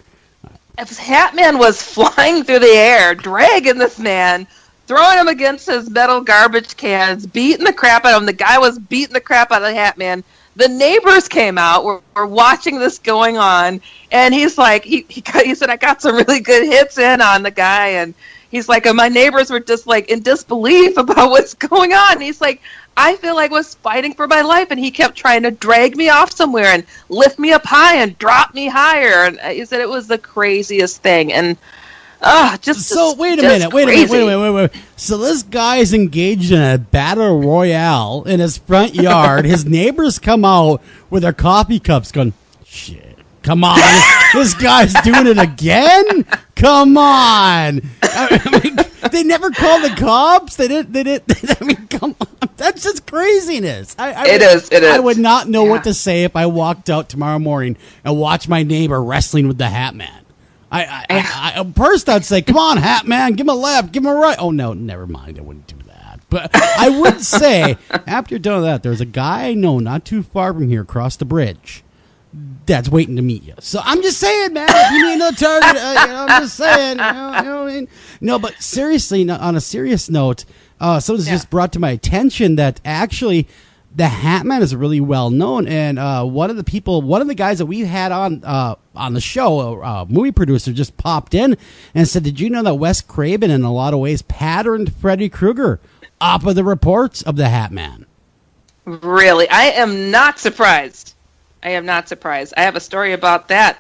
Hat Man was flying through the air, dragging this man, throwing him against his metal garbage cans, beating the crap out of him. The guy was beating the crap out of the Hat Man. The neighbors came out, were watching this going on, and he's like, he said, I got some really good hits in on the guy, and he's like, and my neighbors were just like in disbelief about what's going on. And he's like, I feel like I was fighting for my life, and he kept trying to drag me off somewhere and lift me up high and drop me higher. And he said it was the craziest thing. And wait a minute. So this guy's engaged in a battle royale in his front yard. His neighbors come out with their coffee cups going, shit, come on. This guy's doing it again? Come on. I mean, they never called the cops. They didn't. I mean, come on. That's just craziness. It is. I would not know what to say if I walked out tomorrow morning and watched my neighbor wrestling with the Hat Man. First I'd say, come on, Hat Man, give him a left, give him a right. Oh, no, never mind. I wouldn't do that. But I would say, after you're done with that, there's a guy I know not too far from here across the bridge that's waiting to meet you. So I'm just saying, man, if you need no target, I'm just saying. You know what I mean? No, but seriously, on a serious note, something's just brought to my attention that actually the Hat Man is really well known, and one of the guys that we had on the show, a movie producer, just popped in and said, "Did you know that Wes Craven, in a lot of ways, patterned Freddy Krueger off of the reports of the Hat Man?" Really, I am not surprised. I have a story about that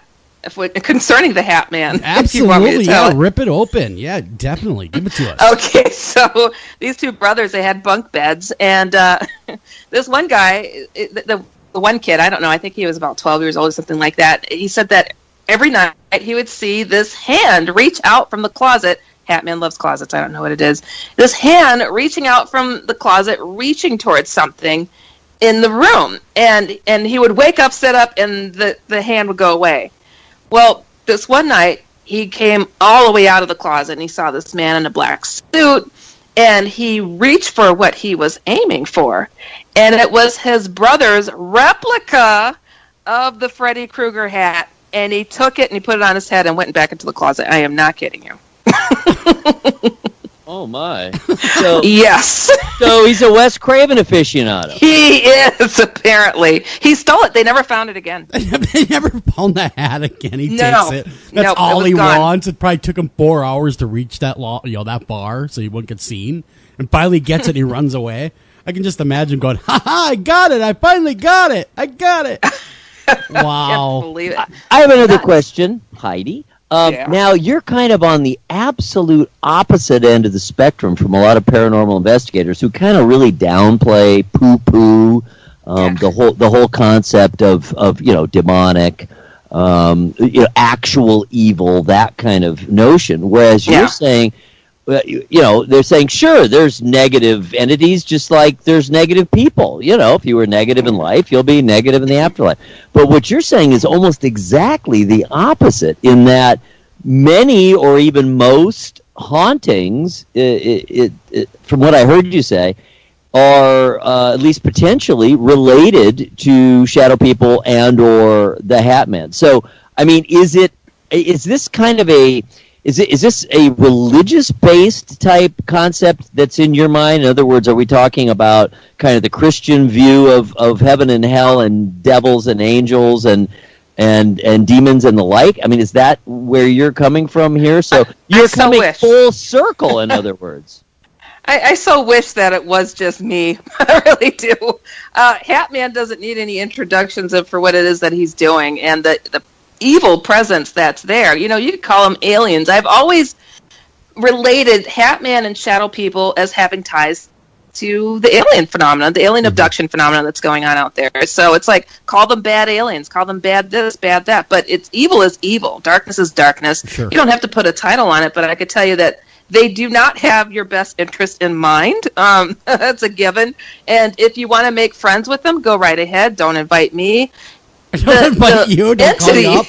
concerning the Hat Man. Absolutely, rip it open. Yeah, definitely, give it to us. Okay, so these two brothers, they had bunk beds, and this one guy, the one kid, I don't know, I think he was about 12 years old or something like that. He said that every night he would see this hand reach out from the closet. Hat Man loves closets. I don't know what it is. This hand reaching out from the closet, reaching towards something in the room, and he would wake up, sit up, and the hand would go away. Well, this one night, he came all the way out of the closet, and he saw this man in a black suit, and he reached for what he was aiming for, and it was his brother's replica of the Freddy Krueger hat, and he took it, and he put it on his head and went back into the closet. I am not kidding you. Oh, my. So, yes. So he's a Wes Craven aficionado. He is, apparently. He stole it. They never found it again. They never found the hat again. He takes it. That's all he wants. It probably took him 4 hours to reach that that bar so he wouldn't get seen. And finally gets it and he runs away. I can just imagine going, ha-ha, I got it. I finally got it. I got it. Wow. I can't believe it. I have another question, Heidi. Now, you're kind of on the absolute opposite end of the spectrum from a lot of paranormal investigators who kind of really downplay, poo-poo, the whole concept of demonic, actual evil, that kind of notion. Whereas you're saying, they're saying, sure, there's negative entities just like there's negative people. If you were negative in life, you'll be negative in the afterlife. But what you're saying is almost exactly the opposite, in that many or even most hauntings, from what I heard you say, are at least potentially related to shadow people and or the Hat Man. So, I mean, is this kind of Is this a religious-based type concept that's in your mind? In other words, are we talking about kind of the Christian view of heaven and hell and devils and angels and demons and the like? I mean, is that where you're coming from here? So you're coming full circle, in other words. I so wish that it was just me. I really do. Hat Man doesn't need any introductions for what it is that he's doing, and the evil presence that's there. You could call them aliens. I've always related Hat Man and shadow people as having ties to the alien phenomenon, the alien abduction phenomenon that's going on out there. So it's like, call them bad aliens, call them bad this, bad that, but it's evil is evil. Darkness is darkness. Sure. You don't have to put a title on it, but I could tell you that they do not have your best interest in mind. That's a given. And if you want to make friends with them, go right ahead. Don't invite me. Don't invite you. Don't call me up.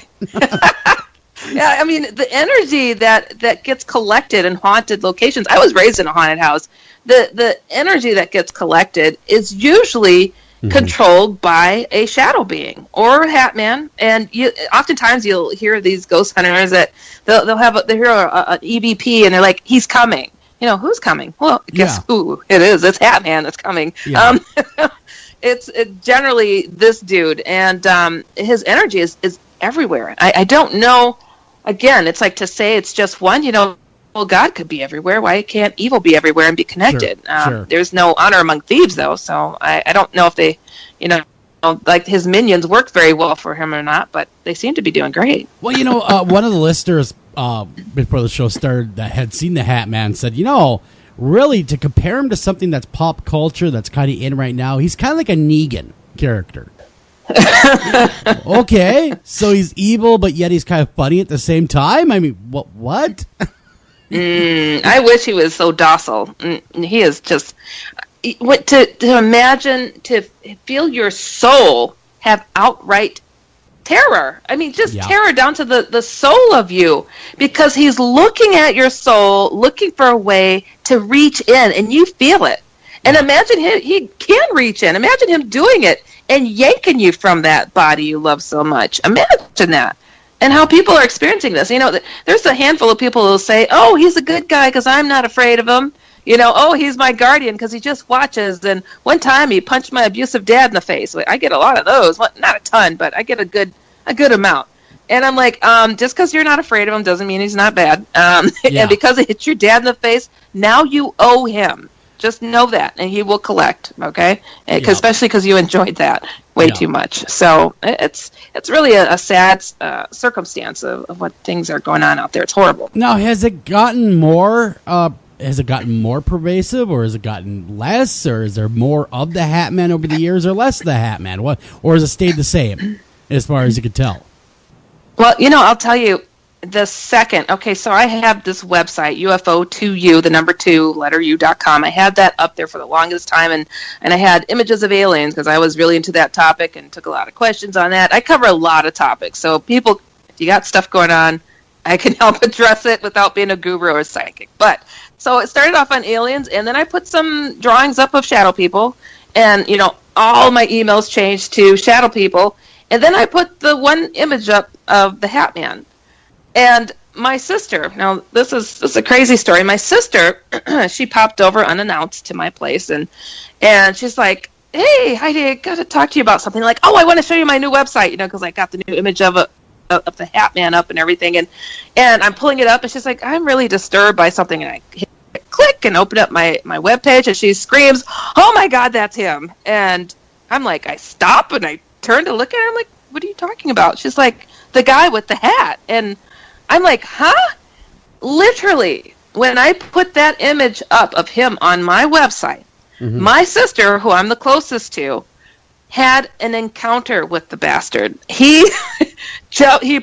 Yeah, I mean, the energy that gets collected in haunted locations. I was raised in a haunted house. The energy that gets collected is usually controlled by a shadow being or a hat man. And oftentimes you'll hear these ghost hunters that they'll hear an EVP and they're like, he's coming. You know, who's coming? Well, guess who it is? It's Hat Man that's coming. Yeah. It's generally this dude, and his energy is everywhere. I don't know. Again, it's like to say it's just one. You know, well, God could be everywhere. Why can't evil be everywhere and be connected? Sure. There's no honor among thieves, though. So I don't know if they, you know, like his minions work very well for him or not, but they seem to be doing great. Well, you know, one of the listeners before the show started that had seen the Hat Man said, you know, really, to compare him to something that's pop culture, that's kind of in right now, he's kind of like a Negan character. Okay, so he's evil, but yet he's kind of funny at the same time? I mean, what? I wish he was so docile. He is just... To imagine, to feel your soul have outright terror. I mean, just terror down to the soul of you, because he's looking at your soul, looking for a way to reach in, and you feel it. And imagine he can reach in. Imagine him doing it and yanking you from that body you love so much. Imagine that. And how people are experiencing this. You know, there's a handful of people who will say, oh, he's a good guy because I'm not afraid of him. You know, oh, he's my guardian because he just watches. And one time he punched my abusive dad in the face. I get a lot of those. Well, not a ton, but I get a good amount. And I'm like, just because you're not afraid of him doesn't mean he's not bad. And because it hit your dad in the face, now you owe him. Just know that, and he will collect. Okay, especially because you enjoyed that way too much. So it's really a sad circumstance of what things are going on out there. It's horrible. Now, has it gotten more? Has it gotten more pervasive, or has it gotten less, or is there more of the Hat Man over the years, or less of the Hat Man? What, or has it stayed the same as far as you could tell? Well, you know, I'll tell you the second. Okay, so I have this website, UFO2U, the number 2, letter U.com. I had that up there for the longest time, and I had images of aliens because I was really into that topic and took a lot of questions on that. I cover a lot of topics, so people, if you got stuff going on, I can help address it without being a guru or a psychic. But so it started off on aliens, and then I put some drawings up of shadow people, and, you know, all my emails changed to shadow people, and then I put the one image up of the Hat Man. And my sister, now this is a crazy story. My sister, she popped over unannounced to my place, and she's like, hey, Heidi, I got to talk to you about something. Like, oh, I want to show you my new website, you know, because I got the new image of the Hat Man up and everything, and I'm pulling it up, and she's like, I'm really disturbed by something, and I hit click and open up my webpage, and she screams, oh my God, that's him. And I'm like, I stop and I turn to look at her. I'm like, what are you talking about? She's like, the guy with the hat. And I'm like, huh? Literally, when I put that image up of him on my website, my sister, who I'm the closest to, had an encounter with the bastard. He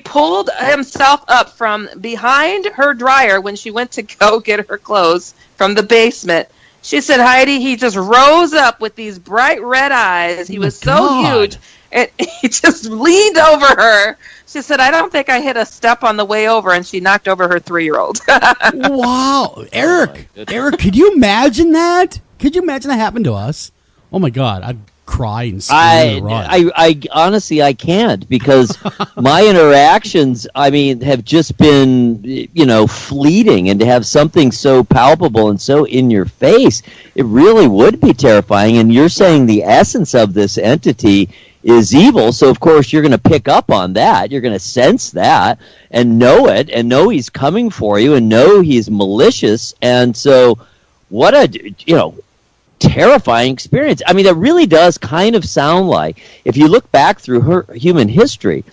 pulled himself up from behind her dryer when she went to go get her clothes from the basement. She said, Heidi, he just rose up with these bright red eyes. He was so huge. And he just leaned over her. She said, I don't think I hit a step on the way over, and she knocked over her 3-year-old. Wow. Eric, could you imagine that? Could you imagine that happened to us? Oh, my God. I'd cry and scream and run. I honestly, I can't, because my interactions, I mean, have just been, you know, fleeting, and to have something so palpable and so in your face, it really would be terrifying. And you're saying the essence of this entity is evil, so of course you're going to pick up on that. You're going to sense that and know it, and know he's coming for you, and know he's malicious. And so what a, you know, terrifying experience. I mean, it really does kind of sound like, if you look back through her human history,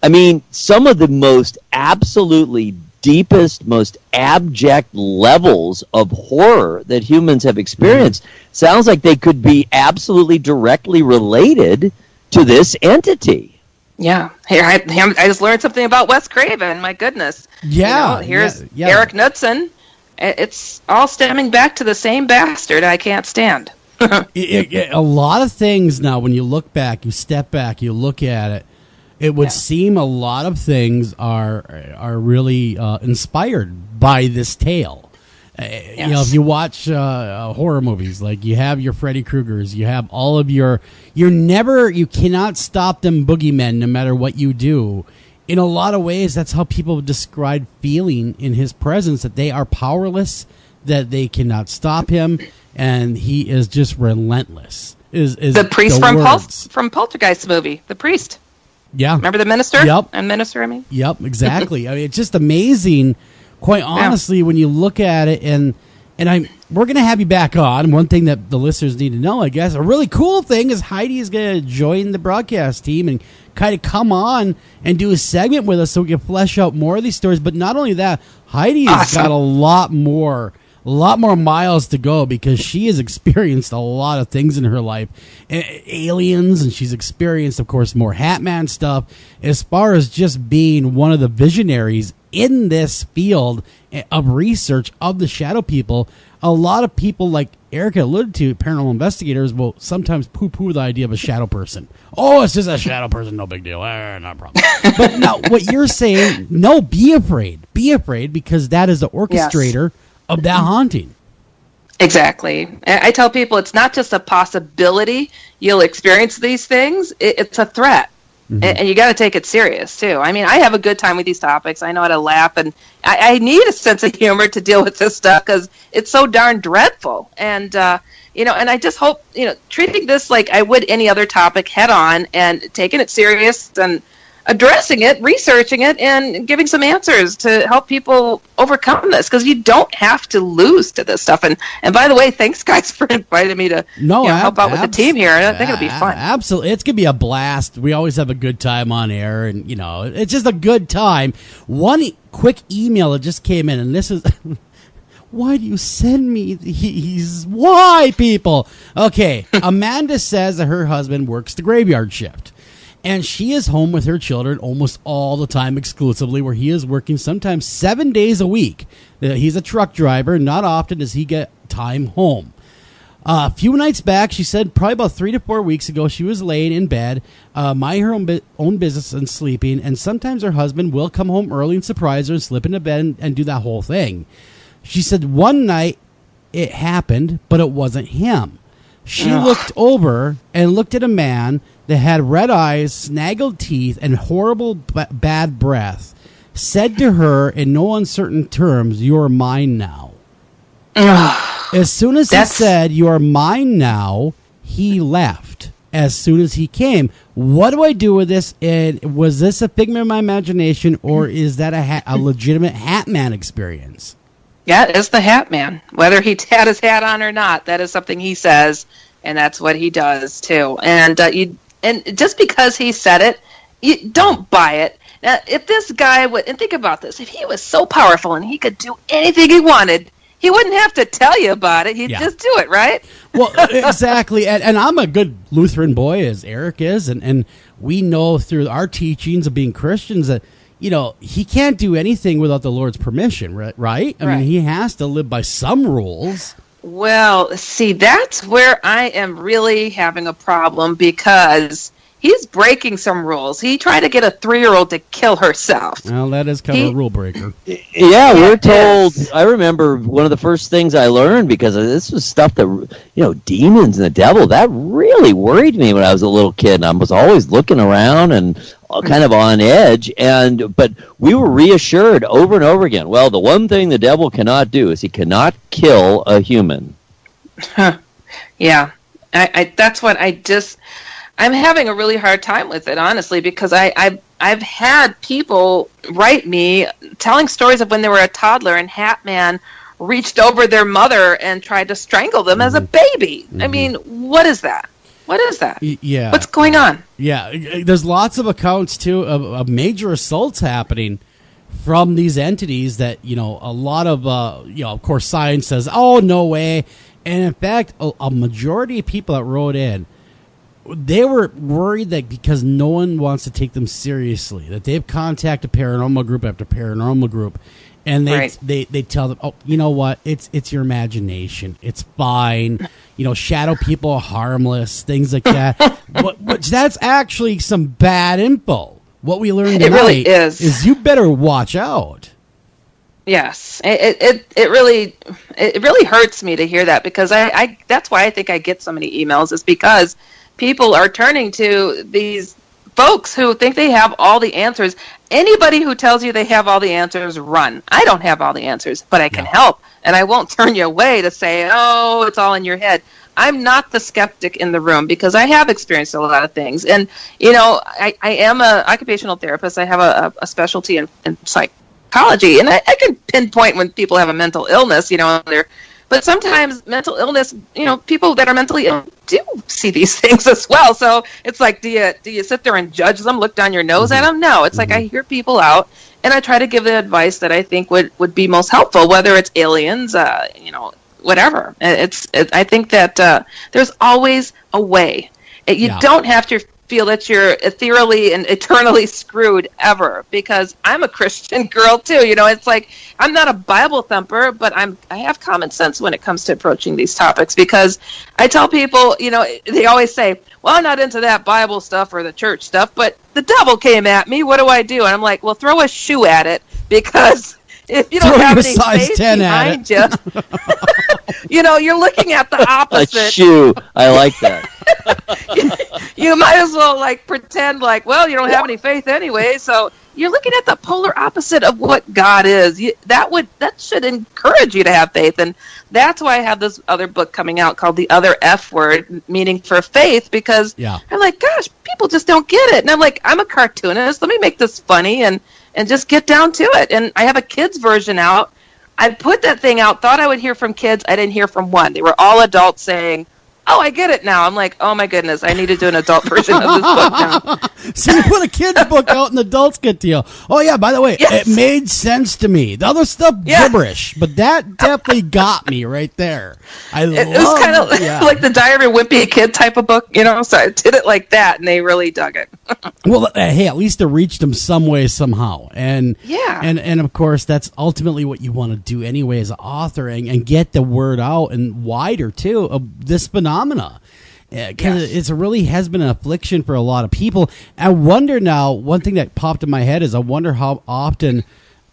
I mean, some of the most absolutely deepest, most abject levels of horror that humans have experienced sounds like they could be absolutely directly related to this entity. Yeah. Here, I just learned something about Wes Craven. My goodness. Yeah. You know, here's Eric Knudsen. It's all stemming back to the same bastard I can't stand. A lot of things now, when you look back, you step back, you look at it, it would seem a lot of things are really inspired by this tale. You know, if you watch horror movies, like you have your Freddy Kruegers, you have all of you cannot stop them boogeymen no matter what you do. In a lot of ways, that's how people describe feeling in his presence, that they are powerless, that they cannot stop him, and he is just relentless. Is the priest from Poltergeist movie, the priest. Yeah. Remember the minister? Yep. And minister, I mean? Yep, exactly. I mean, it's just amazing, quite honestly, when you look at it, and we're going to have you back on. One thing that the listeners need to know, I guess, a really cool thing is Heidi is going to join the broadcast team and kind of come on and do a segment with us so we can flesh out more of these stories. But not only that, Heidi has got a lot more miles to go, because she has experienced a lot of things in her life, aliens, and she's experienced, of course, more Hatman stuff. As far as just being one of the visionaries in this field of research of the shadow people, a lot of people, like Erica alluded to, paranormal investigators will sometimes poo-poo the idea of a shadow person. Oh, it's just a shadow person, no big deal, not a problem. But now, what you're saying, no, be afraid, because that is the orchestrator of that haunting. Exactly. I tell people it's not just a possibility you'll experience these things, it's a threat. Mm-hmm. And you got to take it serious, too. I mean, I have a good time with these topics. I know how to laugh, and I need a sense of humor to deal with this stuff because it's so darn dreadful. And, and I just hope, treating this like I would any other topic head on and taking it serious and addressing it, researching it, and giving some answers to help people overcome this, because you don't have to lose to this stuff. And by the way, thanks guys for inviting me to help out with the team here. I think it'll be fun. Absolutely. It's going to be a blast. We always have a good time on air, and it's just a good time. One quick email that just came in, and this is why do you send me these? Why, people? Okay, Amanda says that her husband works the graveyard shift, and she is home with her children almost all the time exclusively, where he is working sometimes 7 days a week. He's a truck driver. Not often does he get time home. A few nights back, she said probably about 3 to 4 weeks ago, she was laying in bed, minding her own business and sleeping, and sometimes her husband will come home early and surprise her and slip into bed and do that whole thing. She said one night it happened, but it wasn't him. She looked over and looked at a man that had red eyes, snaggled teeth, and horrible bad breath, said to her in no uncertain terms, "You're mine now." As soon as he said, "You're mine now," he left as soon as he came. What do I do with this? And was this a figment of my imagination, or is that a legitimate Hatman experience? Yeah, it's the Hat Man. Whether he had his hat on or not, that is something he says, and that's what he does too. And and just because he said it, you don't buy it. Now, if this guy would, and think about this, if he was so powerful and he could do anything he wanted, he wouldn't have to tell you about it. He'd just do it, right? Well, exactly. And I'm a good Lutheran boy, as Eric is, and we know through our teachings of being Christians that, he can't do anything without the Lord's permission, right? I mean, he has to live by some rules. Well, see, that's where I am really having a problem, because he's breaking some rules. He tried to get a 3-year-old to kill herself. Well, that is kind of a rule breaker. Yeah, we're told. I remember one of the first things I learned, because this was stuff that, demons and the devil, that really worried me when I was a little kid. And I was always looking around and kind of on edge. But we were reassured over and over again. Well, the one thing the devil cannot do is he cannot kill a human. Yeah, that's what I'm having a really hard time with it, honestly, because I've had people write me telling stories of when they were a toddler and Hatman reached over their mother and tried to strangle them as a baby. Mm-hmm. I mean, what is that? What is that? Yeah. What's going on? Yeah, there's lots of accounts, too, of major assaults happening from these entities that, a lot of, of course, science says, oh, no way. And, in fact, a majority of people that wrote in, they were worried that because no one wants to take them seriously, that they've contacted paranormal group after paranormal group, and they tell them, oh, you know what, it's your imagination, it's fine, shadow people are harmless, things like that. But that's actually some bad info. what we learned It tonight really is you better watch out. Yes, it really hurts me to hear that, because I that's why I think I get so many emails, is because people are turning to these folks who think they have all the answers. Anybody who tells you they have all the answers, run. I don't have all the answers, but I can help, and I won't turn you away to say, oh, it's all in your head. I'm not the skeptic in the room, because I have experienced a lot of things. And, I am an occupational therapist. I have a specialty in psychology, and I can pinpoint when people have a mental illness, but sometimes mental illness, people that are mentally ill do see these things as well. So it's like, do you sit there and judge them, look down your nose at them? No, it's like I hear people out, and I try to give the advice that I think would be most helpful, whether it's aliens, whatever. I think that there's always a way. You don't have to feel that you're ethereally and eternally screwed ever, because I'm a Christian girl too. It's like, I'm not a Bible thumper, but I have common sense when it comes to approaching these topics, because I tell people, they always say, well, I'm not into that Bible stuff or the church stuff, but the devil came at me. What do I do? And I'm like, well, throw a shoe at it, because if you don't have any faith behind you, you're looking at the opposite. A shoe. I like that. You might as well pretend well, you don't have any faith anyway. So you're looking at the polar opposite of what God is. That should encourage you to have faith, and that's why I have this other book coming out called The Other F Word, meaning for faith, because I'm like, gosh, people just don't get it. And I'm like, I'm a cartoonist. Let me make this funny and just get down to it. And I have a kids version out. I put that thing out, thought I would hear from kids. I didn't hear from one. They were all adults saying, oh, I get it now. I'm like, oh my goodness, I need to do an adult version of this book now. So you put a kid's book out and adults get to you. Oh yeah, by the way, it made sense to me. The other stuff, gibberish, but that definitely got me right there. It was kind of like the Diary of a Wimpy Kid type of book, so I did it like that, and they really dug it. Well, hey, at least it reached them some way, somehow. And of course, that's ultimately what you want to do anyway as an author, and get the word out, and wider too, of this phenomenon. Because it really has been an affliction for a lot of people. I wonder now, one thing that popped in my head is I wonder how often,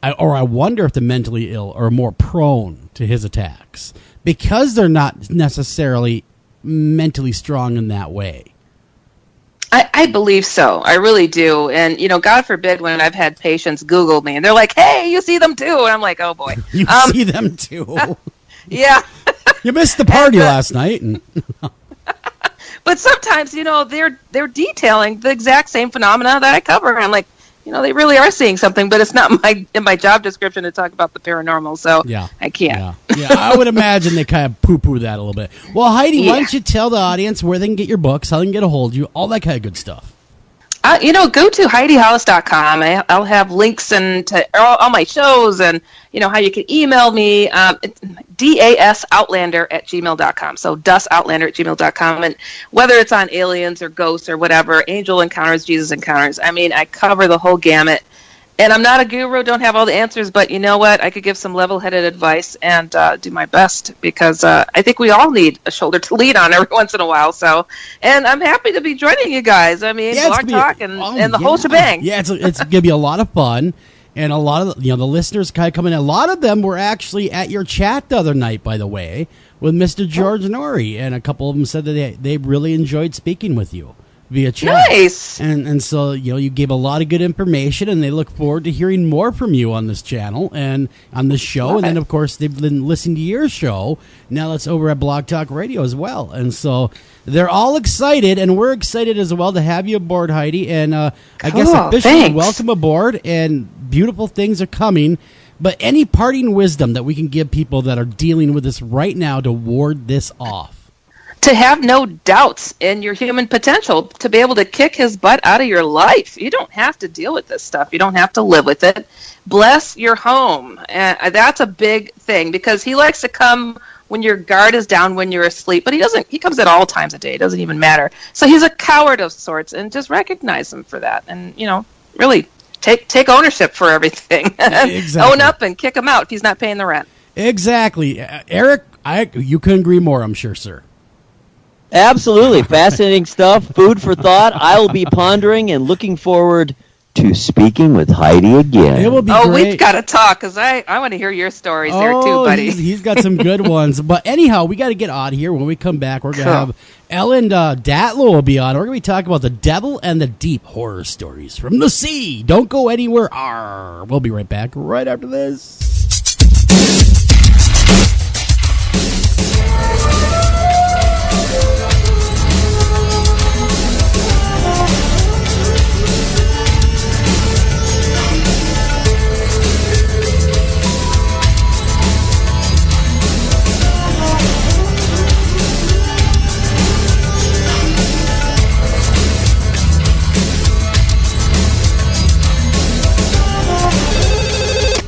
I wonder if the mentally ill are more prone to his attacks, because they're not necessarily mentally strong in that way. I believe so. I really do. And, God forbid, when I've had patients Google me and they're like, hey, you see them too. And I'm like, oh boy. You see them too. Yeah. You missed the party last night. But sometimes, they're detailing the exact same phenomena that I cover. And I'm like, they really are seeing something, but it's not in my job description to talk about the paranormal, so I can't. Yeah, I would imagine they kind of poo-poo that a little bit. Well, Heidi, why don't you tell the audience where they can get your books, how they can get a hold of you, all that kind of good stuff. Go to HeidiHollis.com. I'll have links to all my shows, and how you can email me. dasoutlander@gmail.com. So dasoutlander@gmail.com. And whether it's on aliens or ghosts or whatever, angel encounters, Jesus encounters. I mean, I cover the whole gamut. And I'm not a guru, don't have all the answers, but you know what? I could give some level-headed advice and do my best, because I think we all need a shoulder to lean on every once in a while. So, and I'm happy to be joining you guys. I mean, Blog Talk and the whole shebang. Yeah, it's going to be a lot of fun. And a lot of the listeners kind of come in. A lot of them were actually at your chat the other night, by the way, with Mr. George Norrie, and a couple of them said that they really enjoyed speaking with you via chat. Nice. And so you gave a lot of good information, and they look forward to hearing more from you on this channel and on this show. And then of course they've been listening to your show. Now that's over at Blog Talk Radio as well. And so they're all excited, and we're excited as well to have you aboard, Heidi. And I guess officially welcome aboard, and beautiful things are coming. But any parting wisdom that we can give people that are dealing with this right now to ward this off? To have no doubts in your human potential, to be able to kick his butt out of your life. You don't have to deal with this stuff. You don't have to live with it. Bless your home. And that's a big thing, because he likes to come when your guard is down, when you're asleep, but he comes at all times of day. It doesn't even matter. So he's a coward of sorts, and just recognize him for that. And, really take ownership for everything. Exactly. Own up and kick him out if he's not paying the rent. Exactly. Eric, you couldn't agree more, I'm sure, sir. Absolutely. Fascinating stuff. Food for thought. I will be pondering and looking forward to Speaking with Heidi again. It will be great. great. We've got to talk, because I want to hear your stories there too, buddy. He's got some good ones. But anyhow, we got to get out of here. When we come back, we're going to have Ellen Datlow will be on. We're going to be talking about the devil and the deep, horror stories from the sea. Don't go anywhere. Arr. We'll be right back right after this.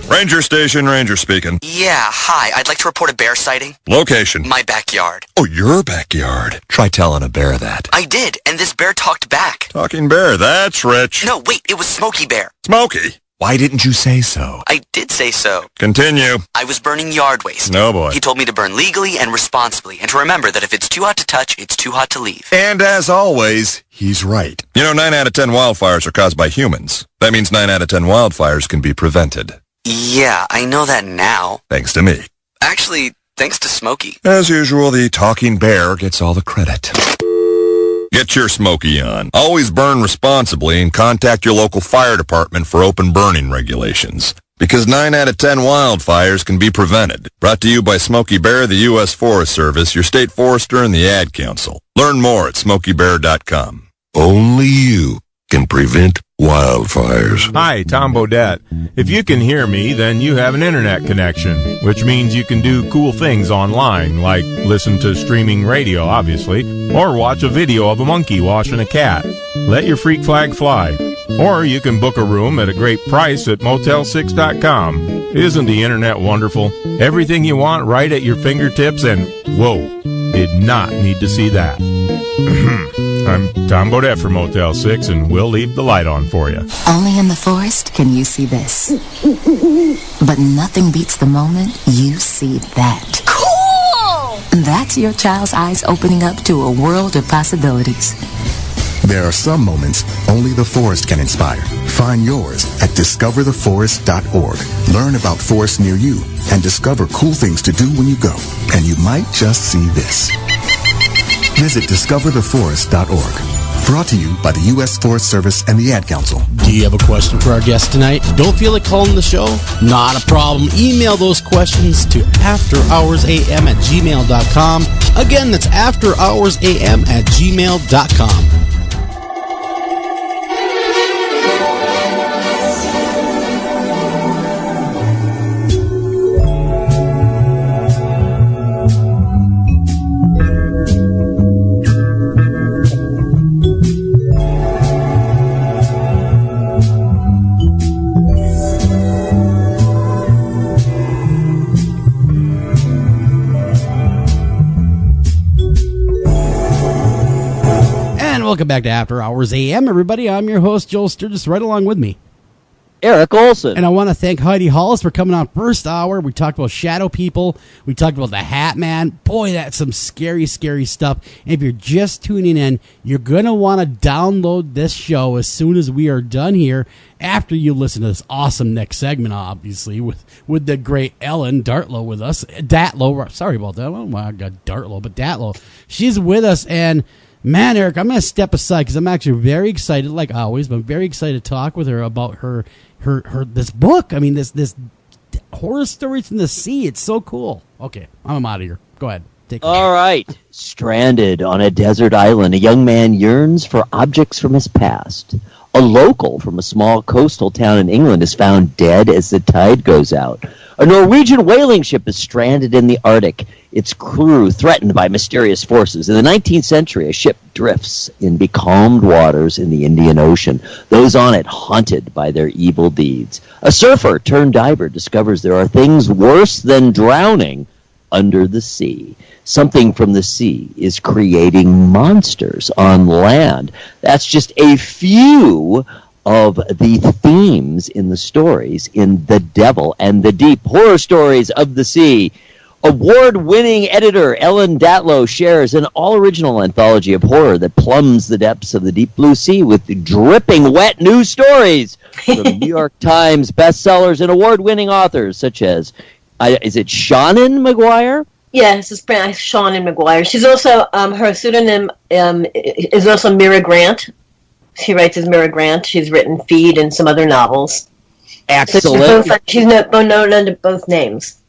Ranger Station, Ranger speaking. Yeah, hi. I'd like to report a bear sighting. Location. My backyard. Oh, your backyard. Try telling a bear that. I did, and this bear talked back. Talking bear, that's rich. No, wait, it was Smokey Bear. Smokey? Why didn't you say so? I did say so. Continue. I was burning yard waste. No, boy. He told me to burn legally and responsibly, and to remember that if it's too hot to touch, it's too hot to leave. And as always, he's right. You know, 9 out of 10 wildfires are caused by humans. That means 9 out of 10 wildfires can be prevented. Yeah, I know that now. Thanks to me. Actually, thanks to Smokey. As usual, the talking bear gets all the credit. Get your Smokey on. Always burn responsibly and contact your local fire department for open burning regulations. Because 9 out of 10 wildfires can be prevented. Brought to you by Smokey Bear, the U.S. Forest Service, your state forester, and the Ad Council. Learn more at smokeybear.com. Only you can prevent wildfires. Hi, Tom Bodette. If you can hear me, then you have an internet connection, which means you can do cool things online, like listen to streaming radio, obviously, or watch a video of a monkey washing a cat. Let your freak flag fly. Or you can book a room at a great price at motel6.com. Isn't the internet wonderful? Everything you want right at your fingertips, and whoa, did not need to see that. I'm Tom Bodette for Motel 6, and we'll leave the light on for you. Only in the forest can you see this. But nothing beats the moment you see that. Cool! That's your child's eyes opening up to a world of possibilities. There are some moments only the forest can inspire. Find yours at discovertheforest.org. Learn about forests near you and discover cool things to do when you go. And you might just see this. Visit discovertheforest.org. Brought to you by the U.S. Forest Service and the Ad Council. Do you have a question for our guest tonight? Don't feel like calling the show? Not a problem. Email those questions to afterhoursam@gmail.com. Again, that's afterhoursam@gmail.com. Welcome back to After Hours AM, everybody. I'm your host, Joel Sturgis, right along with me, Eric Olsen. And I want to thank Heidi Hollis for coming on first hour. We talked about shadow people. We talked about the Hat Man. Boy, that's some scary, scary stuff. And if you're just tuning in, you're going to want to download this show as soon as we are done here, after you listen to this awesome next segment, obviously, with the great Ellen Datlow with us. Datlow, sorry about that. Oh, my God, Datlow, but Datlow. She's with us, and man, Eric, I'm going to step aside because I'm actually very excited, like always, but I'm very excited to talk with her about her this book. I mean, this horror stories from the sea. It's so cool. Okay, I'm out of here. Go ahead. Take it. All right. Stranded on a desert island, a young man yearns for objects from his past. A local from a small coastal town in England is found dead as the tide goes out. A Norwegian whaling ship is stranded in the Arctic, its crew threatened by mysterious forces. In the 19th century, a ship drifts in becalmed waters in the Indian Ocean, those on it haunted by their evil deeds. A surfer turned diver discovers there are things worse than drowning under the sea. Something from the sea is creating monsters on land. That's just a few of the themes in the stories in The Devil and the Deep, horror stories of the sea. Award-winning editor Ellen Datlow shares an all-original anthology of horror that plumbs the depths of the deep blue sea with dripping wet news stories from New York Times bestsellers and award-winning authors such as, is it Shannon McGuire? Yeah, this is Shannon McGuire. She's also, her pseudonym is also Mira Grant. She writes as Mira Grant. She's written Feed and some other novels. Excellent. She's known under both names.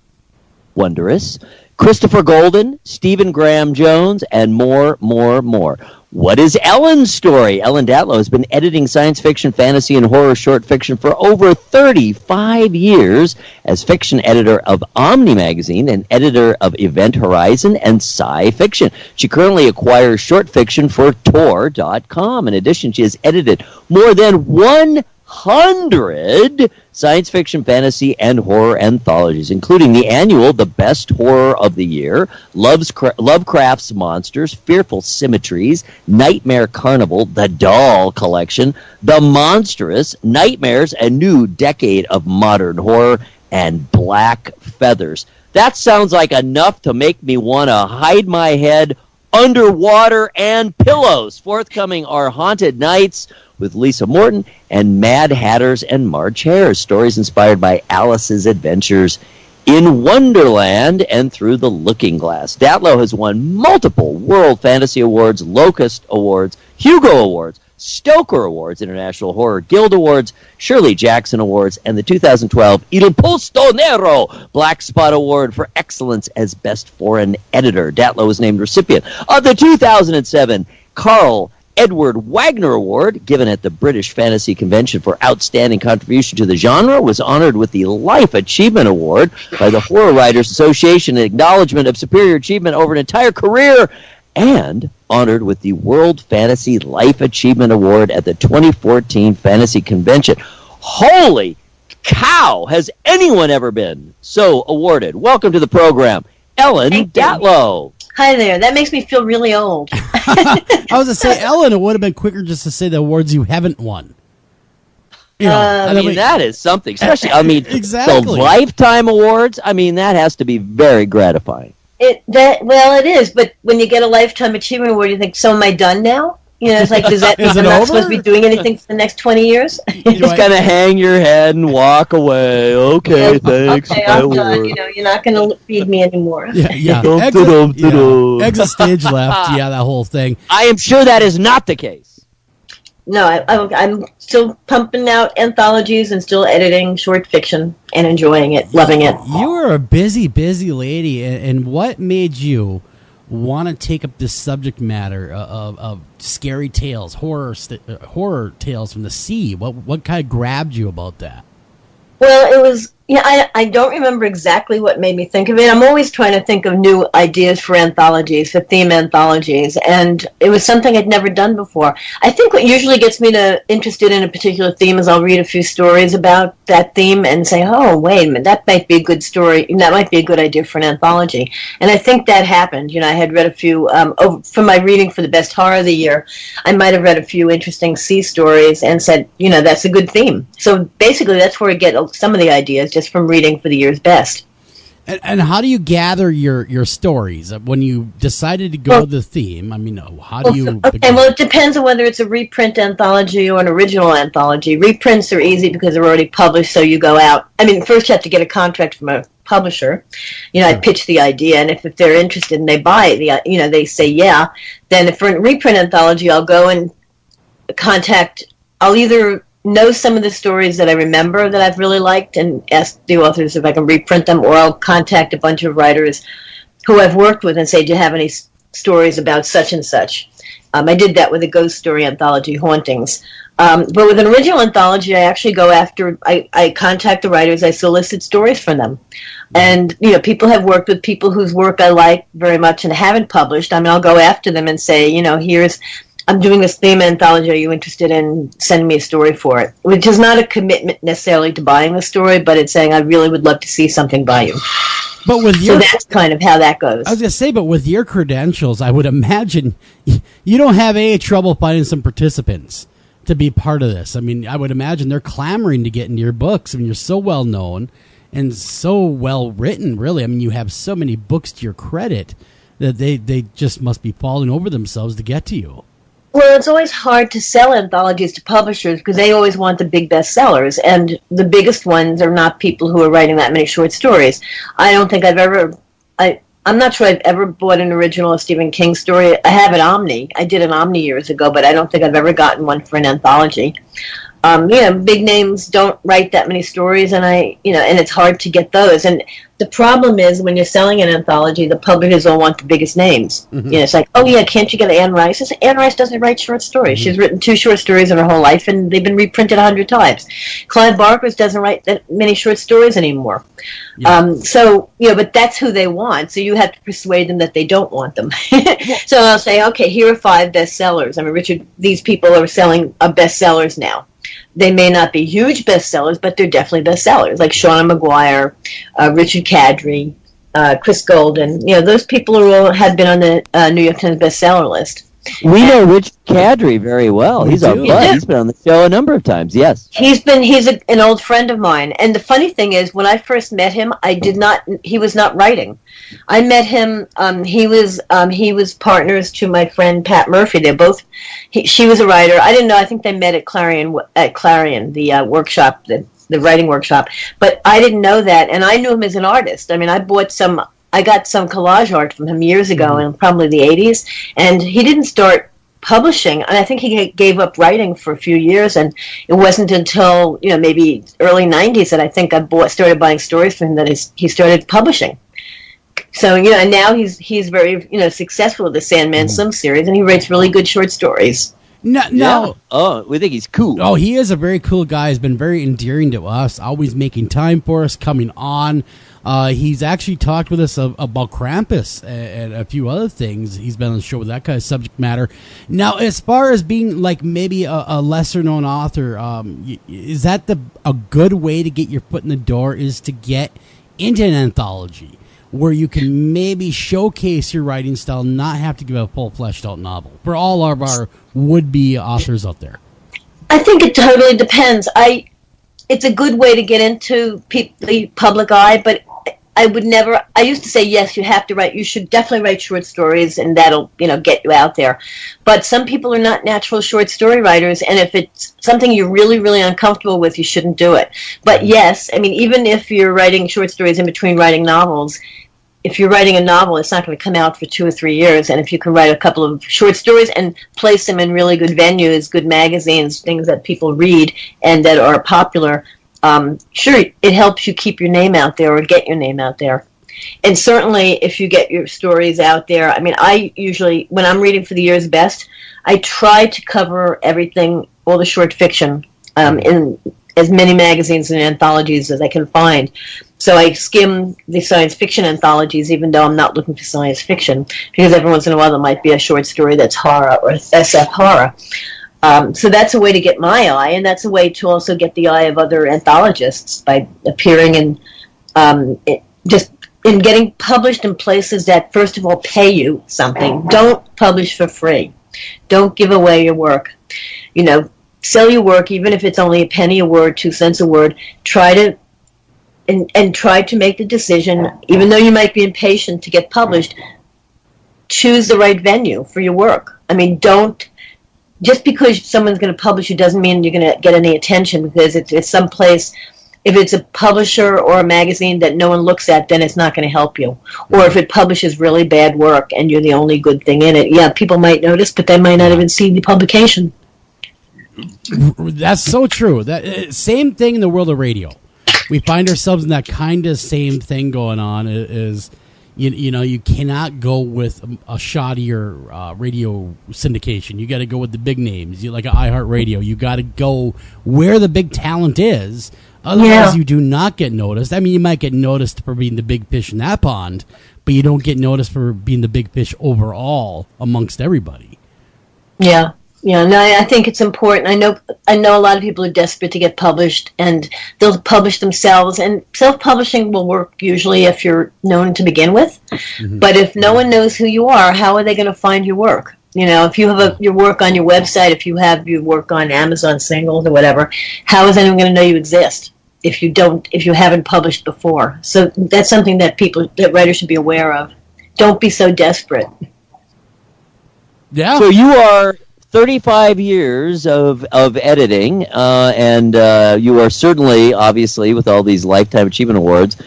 Wondrous. Christopher Golden, Stephen Graham Jones, and more. What is Ellen's story? Ellen Datlow has been editing science fiction, fantasy, and horror short fiction for over 35 years as fiction editor of Omni Magazine and editor of Event Horizon and Sci Fiction. She currently acquires short fiction for Tor.com. In addition, she has edited more than 100 science fiction, fantasy, and horror anthologies, including the annual The Best Horror of the Year, Lovecraft's Monsters, Fearful Symmetries, Nightmare Carnival, The Doll Collection, The Monstrous, Nightmares, A New Decade of Modern Horror, and Black Feathers. That sounds like enough to make me want to hide my head underwater and pillows. Forthcoming are Haunted Nights with Lisa Morton and Mad Hatters and March Hares, stories inspired by Alice's adventures in Wonderland and Through the Looking Glass. Datlow has won multiple World Fantasy Awards, Locust Awards, Hugo Awards, Stoker Awards, International Horror Guild Awards, Shirley Jackson Awards, and the 2012 Il Posto Nero Black Spot Award for Excellence as Best Foreign Editor. Datlow was named recipient of the 2007 Carl Edward Wagner Award, given at the British Fantasy Convention for outstanding contribution to the genre, was honored with the Life Achievement Award by the Horror Writers Association in acknowledgement of superior achievement over an entire career, and honored with the World Fantasy Life Achievement Award at the 2014 Fantasy Convention. Holy cow! Has anyone ever been so awarded? Welcome to the program, Ellen Datlow. Hi there. That makes me feel really old. I was going to say, Ellen, it would have been quicker just to say the awards you haven't won. You know, that is something. Especially, exactly. The Lifetime Awards, that has to be very gratifying. It is, but when you get a Lifetime Achievement Award, you think, so am I done now? You know, it's like, does that mean I'm not supposed to be doing anything for the next 20 years? You just kind of hang your head and walk away. Okay, thanks. Okay, I'm done. You know, you're not going to feed me anymore. Yeah. Exit stage left. Yeah, that whole thing. I am sure that is not the case. No, I'm still pumping out anthologies and still editing short fiction and enjoying it, loving it. You are a busy lady, and what made you want to take up this subject matter of scary tales, horror tales from the sea? What kind of grabbed you about that? Well, it was, I don't remember exactly what made me think of it. I'm always trying to think of new ideas for anthologies, for theme anthologies, and it was something I'd never done before. I think what usually gets me interested in a particular theme is I'll read a few stories about that theme and say, oh, wait a minute, that might be a good story, that might be a good idea for an anthology. And I think that happened. I had read a few, from my reading for the Best Horror of the Year, I might have read a few interesting sea stories and said, that's a good theme. So basically that's where I get some of the ideas, just from reading for the year's best. And how do you gather your stories when you decided to go the theme? How do you? Okay, well, it depends on whether it's a reprint anthology or an original anthology. Reprints are easy because they're already published, so you go out. First you have to get a contract from a publisher. I pitch the idea, and if they're interested and they buy it, they say yeah. Then for a reprint anthology, I'll go and I'll either know some of the stories that I remember that I've really liked and ask the authors if I can reprint them, or I'll contact a bunch of writers who I've worked with and say, do you have any stories about such and such? I did that with a ghost story anthology, Hauntings. But with an original anthology, I actually go after, I contact the writers, I solicit stories from them. And, people have worked with people whose work I like very much and haven't published. I'll go after them and say, I'm doing this theme anthology. Are you interested in sending me a story for it? Which is not a commitment necessarily to buying the story, but it's saying I really would love to see something by you. But so that's kind of how that goes. I was going to say, but with your credentials, I would imagine you don't have any trouble finding some participants to be part of this. I would imagine they're clamoring to get into your books. You're so well known. and so well written, really. I mean, you have so many books to your credit that they just must be falling over themselves to get to you. Well, it's always hard to sell anthologies to publishers because they always want the big bestsellers, and the biggest ones are not people who are writing that many short stories. I don't think I've ever... I'm not sure I've ever bought an original Stephen King story. I have at Omni. I did an Omni years ago, but I don't think I've ever gotten one for an anthology. Big names don't write that many stories, and and it's hard to get those. And the problem is when you're selling an anthology, the publishers all want the biggest names. Mm-hmm. It's like, oh yeah, can't you get Anne Rice? It's, Anne Rice doesn't write short stories. Mm-hmm. She's written 2 short stories in her whole life, and they've been reprinted 100 times. Clive Barker doesn't write that many short stories anymore. Yeah. But that's who they want. So you have to persuade them that they don't want them. So I'll say, okay, here are 5 bestsellers. I mean, Richard, these people are selling bestsellers now. They may not be huge bestsellers, but they're definitely bestsellers, like Shauna Maguire, Richard Kadrey, Chris Golden. Those people have been on the New York Times bestseller list. We know Richard Kadrey very well. He's our bud. He's been on the show a number of times. Yes, he's an old friend of mine. And the funny thing is, when I first met him, he was not writing. I met him. He was partners to my friend Pat Murphy. She was a writer. I didn't know. I think they met at Clarion, the workshop, the writing workshop. But I didn't know that, and I knew him as an artist. I mean, I got some collage art from him years ago, in probably the 80s, and he didn't start publishing, and I think he gave up writing for a few years, and it wasn't until maybe early 90s that I think I started buying stories from him that he started publishing. So and now he's very successful with the Sandman Slim series, and he writes really good short stories. No. Yeah. Oh, we think he's cool. Oh, he is a very cool guy. He's been very endearing to us, always making time for us, coming on. He's actually talked with us about Krampus and a few other things. He's been on the show with that kind of subject matter. Now, as far as being like maybe a lesser-known author, is that a good way to get your foot in the door, is to get into an anthology where you can maybe showcase your writing style, not have to give a full fleshed-out novel for all of our would-be authors out there? I think it totally depends. It's a good way to get into the public eye, but I used to say, yes, you should definitely write short stories, and that'll, get you out there. But some people are not natural short story writers, and if it's something you're really, really uncomfortable with, you shouldn't do it. But yes, I mean, even if you're writing short stories in between writing novels, if you're writing a novel, it's not going to come out for 2 or 3 years, and if you can write a couple of short stories and place them in really good venues, good magazines, things that people read and that are popular, sure, it helps you keep your name out there or get your name out there. And certainly if you get your stories out there, I mean, I usually, when I'm reading for the year's best, I try to cover everything, all the short fiction, in as many magazines and anthologies as I can find. So I skim the science fiction anthologies, even though I'm not looking for science fiction, because every once in a while there might be a short story that's horror or SF horror. So that's a way to get my eye, and that's a way to also get the eye of other anthologists by appearing in just in getting published in places that, first of all, pay you something. Don't publish for free. Don't give away your work. Sell your work, even if it's only a penny a word, 2 cents a word. Try to make the decision, even though you might be impatient to get published, choose the right venue for your work. I mean, just because someone's going to publish you doesn't mean you're going to get any attention, because it's someplace, if it's a publisher or a magazine that no one looks at, then it's not going to help you. Or if it publishes really bad work and you're the only good thing in it, yeah, people might notice, but they might not even see the publication. That's so true. That same thing in the world of radio. We find ourselves in that kind of same thing going on. Is you cannot go with a shoddier radio syndication. You got to go with the big names. Like an iHeartRadio, you got to go where the big talent is. Otherwise, you do not get noticed. I mean, you might get noticed for being the big fish in that pond, but you don't get noticed for being the big fish overall amongst everybody. Yeah. Yeah, no, I think it's important. I know a lot of people are desperate to get published, and they'll publish themselves. And self-publishing will work usually if you're known to begin with. Mm-hmm. But if no one knows who you are, how are they going to find your work? If you have your work on your website, if you have your work on Amazon Singles or whatever, how is anyone going to know you exist? if you haven't published before. So that's something that writers should be aware of. Don't be so desperate. Yeah. So you are 35 years of editing, and you are certainly, obviously, with all these Lifetime Achievement Awards,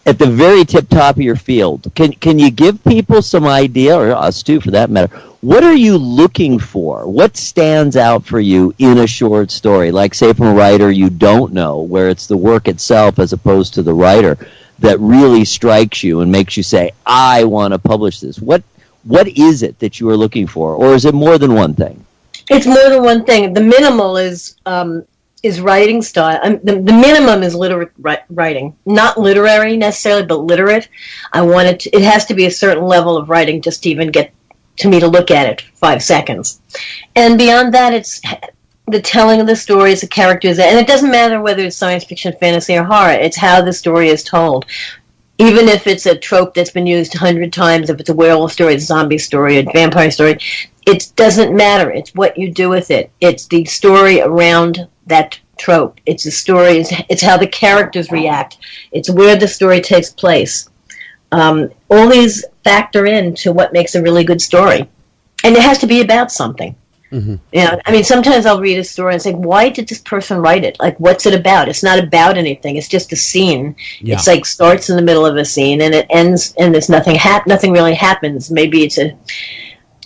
at the very tip-top of your field. Can you give people some idea, or us too for that matter, what are you looking for? What stands out for you in a short story? Like, say, from a writer you don't know, where it's the work itself as opposed to the writer that really strikes you and makes you say, I want to publish this. What is it that you are looking for? Or is it more than one thing? It's more than one thing. The minimal is writing style. The minimum is literate writing. Not literary necessarily, but literate. It has to be a certain level of writing just to even get to me to look at it for 5 seconds. And beyond that, it's the telling of the stories, the characters, and it doesn't matter whether it's science fiction, fantasy, or horror. It's how the story is told. Even if it's a trope that's been used 100 times, if it's a werewolf story, a zombie story, a vampire story, it doesn't matter. It's what you do with it. It's the story around that trope. It's the story. It's how the characters react. It's where the story takes place. All these factor into what makes a really good story. And it has to be about something. Mm-hmm. You know, I mean, sometimes I'll read a story and say, why did this person write it? Like, what's it about? It's not about anything. It's just a scene. Yeah. It's like starts in the middle of a scene and it ends and there's nothing really happens. Maybe it's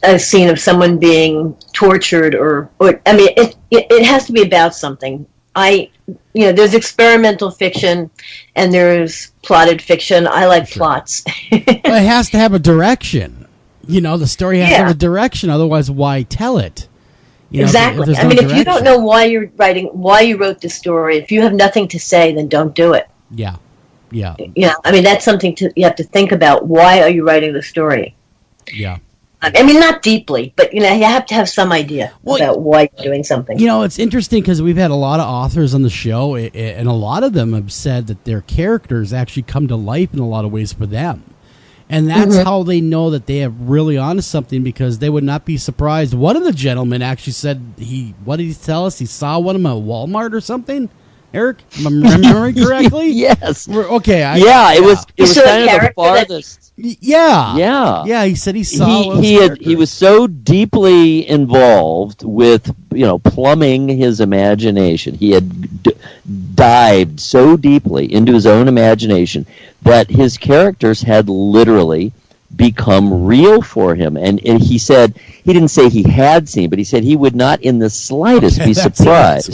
a scene of someone being tortured or I mean, it has to be about something. There's experimental fiction and there's plotted fiction. I like plots. Well, it has to have a direction. The story has to have a direction. Otherwise, why tell it? Exactly. If you don't know why you wrote the story, if you have nothing to say, then don't do it. Yeah. Yeah. Yeah. I mean, that's something you have to think about. Why are you writing the story? Yeah. I mean, not deeply, but, you have to have some idea about why you're doing something. It's interesting because we've had a lot of authors on the show, and a lot of them have said that their characters actually come to life in a lot of ways for them. And that's how they know that they have really onto something, because they would not be surprised. One of the gentlemen actually said what did he tell us? He saw one of them at Walmart or something. Eric, am I remembering correctly? Yes. Okay. It was kind of the farthest. Yeah. He said he saw. He was so deeply involved with plumbing his imagination. He had dived so deeply into his own imagination that his characters had literally become real for him. And he said, he didn't say he had seen, but he said he would not in the slightest be surprised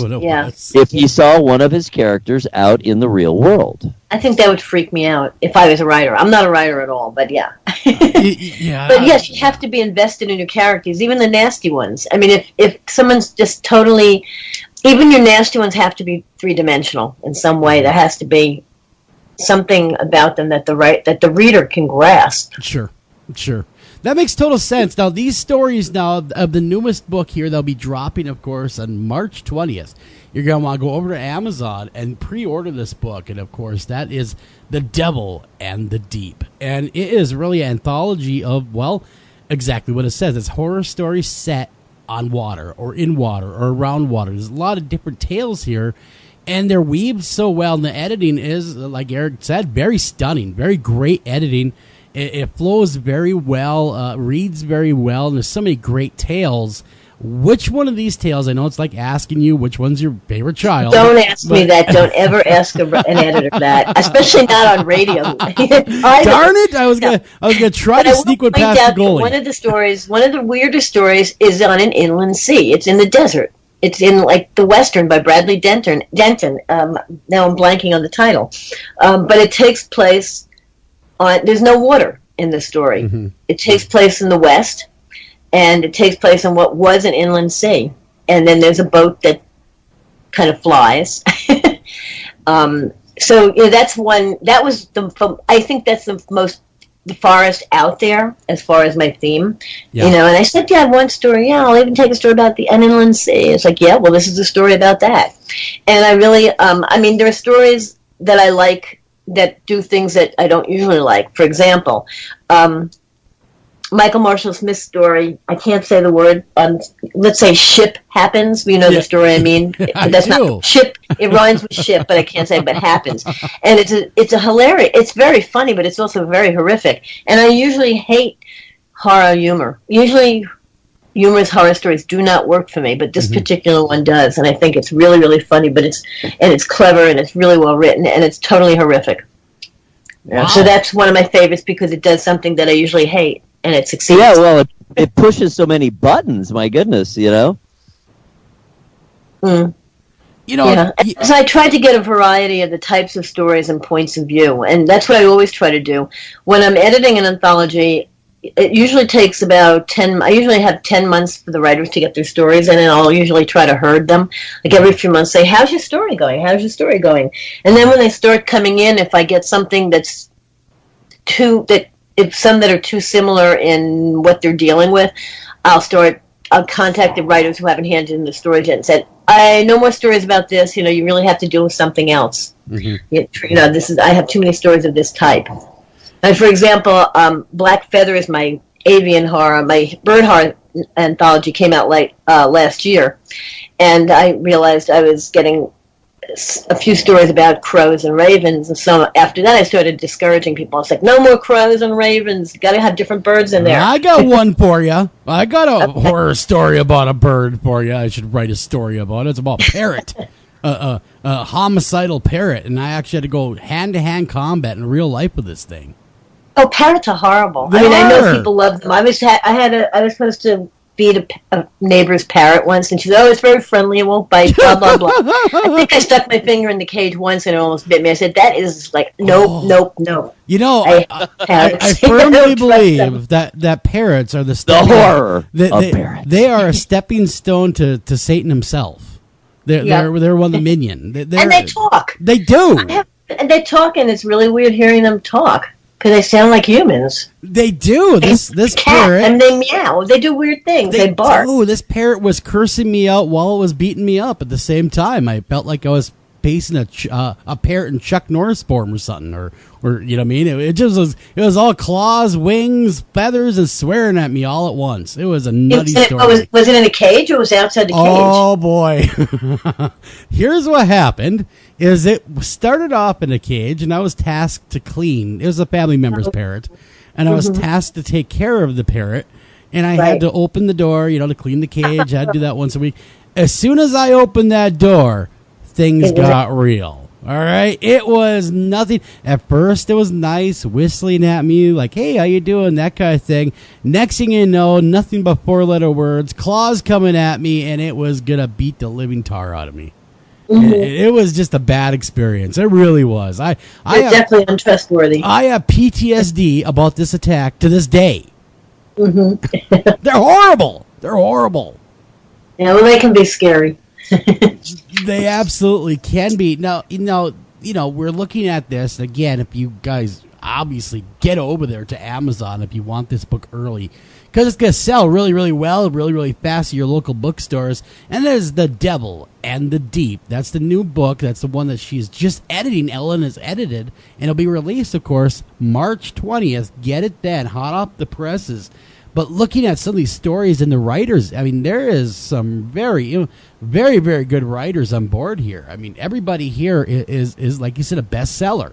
if he saw one of his characters out in the real world. I think that would freak me out if I was a writer. I'm not a writer at all, but yeah. Yeah. But yes, you have to be invested in your characters, even the nasty ones. I mean, if someone's just totally, even your nasty ones have to be three-dimensional in some way. There has to be something about them that the reader can grasp. Sure. That makes total sense. Now, these stories of the newest book here, they'll be dropping, of course, on March 20th. You're going to want to go over to Amazon and pre-order this book. And, of course, that is The Devil and the Deep. And it is really an anthology of, well, exactly what it says. It's horror stories set on water or in water or around water. There's a lot of different tales here. And they're weaved so well, and the editing is, like Eric said, very stunning, very great editing. It flows very well, reads very well, and there's so many great tales. Which one of these tales, I know it's like asking you which one's your favorite child. Don't ask me that. Don't ever ask an editor that, especially not on radio. Darn it! I was gonna try to sneak one past the goalie. One of the weirder stories is on an inland sea. It's in the desert. It's in like The Western by Bradley Denton. Now I'm blanking on the title, but it takes place on. There's no water in the story. Mm-hmm. It takes place in the West, and it takes place on what was an inland sea. And then there's a boat that kind of flies. So that's one. That was I think that's the farthest out there as far as my theme, and I said, one story, I'll even take a story about an inland sea. It's like, well, this is a story about that. And I really, there are stories that I like that do things that I don't usually like. For example, Michael Marshall Smith's story, I can't say the word, let's say ship happens. You know the story I mean. That's not ship. It rhymes with ship, but I can't say but happens. And it's a hilarious, it's very funny, but it's also very horrific. And I usually hate horror humor. Usually humorous horror stories do not work for me, but this particular one does. And I think it's really, really funny, but it's clever and it's really well written and it's totally horrific. Wow. So that's one of my favorites because it does something that I usually hate. And it succeeds. Yeah, well, it pushes so many buttons. My goodness, you know. So I tried to get a variety of the types of stories and points of view, and that's what I always try to do. When I'm editing an anthology, it usually takes about 10. I usually have 10 months for the writers to get their stories, and then I'll usually try to herd them. Like every few months, say, "How's your story going? How's your story going?" And then when they start coming in, if I get something that's if some that are too similar in what they're dealing with, I'll contact the writers who haven't handed in the stories yet and said, I know more stories about this, you really have to deal with something else. I have too many stories of this type. And for example, Black Feather is my avian horror, my bird horror anthology came out last year, and I realized I was getting a few stories about crows and ravens, and so after that I started discouraging people. I was like, no more crows and ravens, got to have different birds in there. I got one for you. I got a horror story about a bird for you. I should write a story about it. It's about a parrot, a homicidal parrot, and I actually had to go hand-to-hand combat in real life with this thing. Oh, parrots are horrible. I know people love them. I was supposed to feed a neighbor's parrot once, and she said, it's very friendly, it won't bite, blah, blah, blah. I think I stuck my finger in the cage once and it almost bit me. I said, that is like, nope. I firmly believe that parrots are the horror of parrots. They are a stepping stone to Satan himself. They're one of the minion. And they talk. They do. And they talk, and it's really weird hearing them talk. Because they sound like humans. They do. This parrot. And they meow. They do weird things. They bark. Oh, this parrot was cursing me out while it was beating me up at the same time. I felt like I was facing a parrot in Chuck Norris form or something. Or you know what I mean? It was all claws, wings, feathers, and swearing at me all at once. It was a nutty story. Was it in a cage or was it outside the cage? Oh, boy. Here's what happened. Is it started off in a cage, and I was tasked to clean. It was a family member's parrot, and I was tasked to take care of the parrot, and I had to open the door, to clean the cage. I had to do that once a week. As soon as I opened that door, things got real. All right? It was nothing. At first, it was nice, whistling at me, like, hey, how you doing, that kind of thing. Next thing you know, nothing but four-letter words, claws coming at me, and it was going to beat the living tar out of me. It was just a bad experience. It really was. It's definitely untrustworthy. I have PTSD about this attack to this day. They're horrible. They're horrible. Yeah, well, they can be scary. They absolutely can be. Now, we're looking at this again. If you guys obviously get over there to Amazon if you want this book early, because it's going to sell really, really well, really, really fast at your local bookstores. And there's The Devil and the Deep. That's the new book. That's the one that she's just editing. Ellen has edited. And it'll be released, of course, March 20th. Get it then. Hot off the presses. But looking at some of these stories and the writers, I mean, there is some very, very, very good writers on board here. I mean, everybody here is like you said, a bestseller.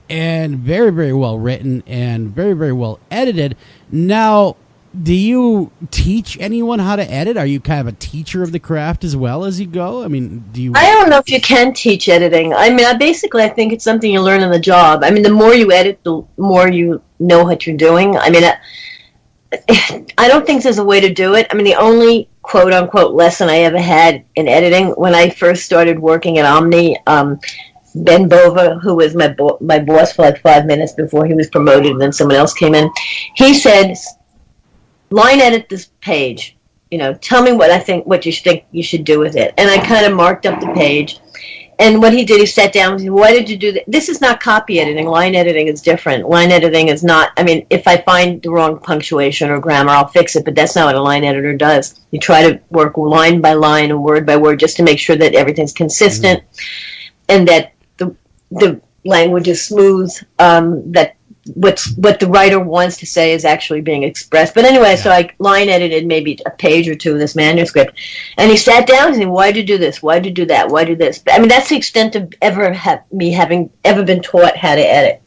And very, very well written and very, very well edited. Now, do you teach anyone how to edit? Are you kind of a teacher of the craft as well as you go? I mean, do you... I don't know if you can teach editing. I mean, I think it's something you learn on the job. I mean, the more you edit, the more you know what you're doing. I mean, I don't think there's a way to do it. I mean, the only quote-unquote lesson I ever had in editing, when I first started working at Omni, Ben Bova, who was my boss for like 5 minutes before he was promoted and then someone else came in, he said, line edit this page. Tell me what you think you should do with it. And I kind of marked up the page. And what he did, he sat down and said, why did you do that? This is not copy editing. Line editing is different. Line editing is not, I mean, if I find the wrong punctuation or grammar, I'll fix it, but that's not what a line editor does. You try to work line by line and word by word just to make sure that everything's consistent and that the language is smooth, that what the writer wants to say is actually being expressed. But anyway, so I line edited maybe a page or two of this manuscript, and he sat down and said, "Why did you do this? Why did you do that? Why do this?" I mean, that's the extent of me having ever been taught how to edit.